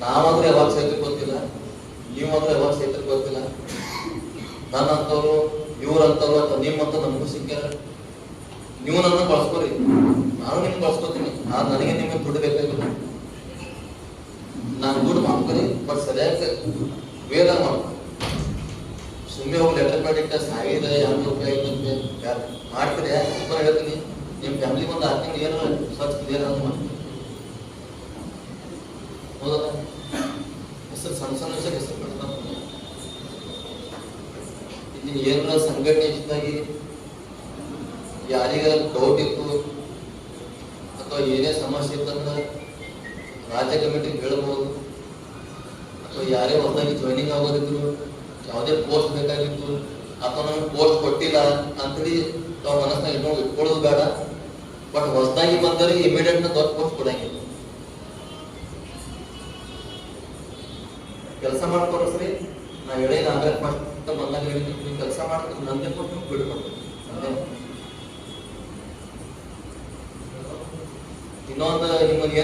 A: ನಾವಾದ್ರೂ ಯಾವಾಗ ಸೇರ್ಲಿಕ್ಕೆ ಗೊತ್ತಿಲ್ಲ, ನೀವಾದ್ರೂ ಯಾವಾಗ ಸೇರ್ಲಿಕ್ಕೆ ಗೊತ್ತಿಲ್ಲ. ನನ್ನಂತವ್ರು ಇವ್ರಂತವ್ರು ಅಥವಾ ನಿಮ್ಮಂತ ನಮಗೂ ಸಿಕ್ಕ್ಯಾರ. ನೀವು ನನ್ನ ಬಳಸ್ಕೋರಿ, ನಾನು ನಿಮ್ಗೆ ಬಳಸ್ಕೋತೀನಿ. ನನಗೆ ನಿಮಗೆ ದುಡ್ಡು ಬೇಕಾಗಿಲ್ಲ. ನಾನು ದುಡ್ಡು ಮಾಡ್ಕೊರಿ, ಬಟ್ ಸರಿಯಾಗಿ ವೇದ ಮಾಡ್ಕೊ. ಸುಮ್ಮನೆ ಹೋಗಿ ಲೆಟರ್ ಮಾಡಿಟ್ಟ 1000 ರೂಪಾಯಿ ಯಾರು ಮಾಡ್ತೀರಿ? ಸೂಪರ್ ಹೇಳ್ತೀನಿ. ನಿಮ್ಮ ಫ್ಯಾಮಿಲಿ ಒಂದು 6 ತಿಂಗಳು ಏನು ಸ್ವಚ್ಛ ಕ್ಲಿಯರ್ ಅಂತ ಮಾಡ್ತೀನಿ. ಹೌದಲ್ಲ? ಹೆಸರು ಸಣ್ಣ ಸಣ್ಣ ವಿಷಯ ಹೆಸರು ಮಾಡ್ತಾರೆ. ಇಲ್ಲಿ ಏನಾರ ಸಂಘಟನೆ ಇಷ್ಟಾಗಿ ಯಾರಿಗ ಡೌಟ್ ಇತ್ತು ಅಥವಾ ಏನೇ ಸಮಸ್ಯೆ ಇತ್ತಂದ್ರೆ ರಾಜ್ಯ ಕಮಿಟಿಗೆ ಹೇಳ್ಬೋದು. ಅಥವಾ ಯಾರೇ ಹೊಸದಾಗಿ ಜಾಯ್ನಿಂಗ್ ಆಗೋದಿದ್ರು, ಯಾವುದೇ ಪೋಸ್ಟ್ ಬೇಕಾಗಿತ್ತು, ಅಥವಾ ನಮ್ಗೆ ಪೋಸ್ಟ್ ಕೊಟ್ಟಿಲ್ಲ ಅಂತೇಳಿ ನಾವು ಮನಸ್ಸಿನಾಗ ಇಟ್ಕೊಳ್ಳೋದು ಬೇಡ. ಬಟ್ ಹೊಸದಾಗಿ ಬಂದರೆ ಇಮಿಡಿಯೇಟ್ ದೊಡ್ಡ ಪೋಸ್ಟ್ ಕೊಡಂಗಿಲ್ಲ. ಕೆಲಸ ಮಾಡ್ಕೊಡ್ರಿ. ನಾ ಹೇಳಿದ ಆಗ ಫಸ್ಟ್ ಬಂದಾಗ ಹೇಳಿದ್ವಿ, ಕೆಲಸ ಮಾಡ್ಕೊಂಡು ನಂದೇ ಕೊಟ್ಟು ಬಿಡ್ಕೊಂಡು. ಇನ್ನೊಂದು ನಿಮಗೆ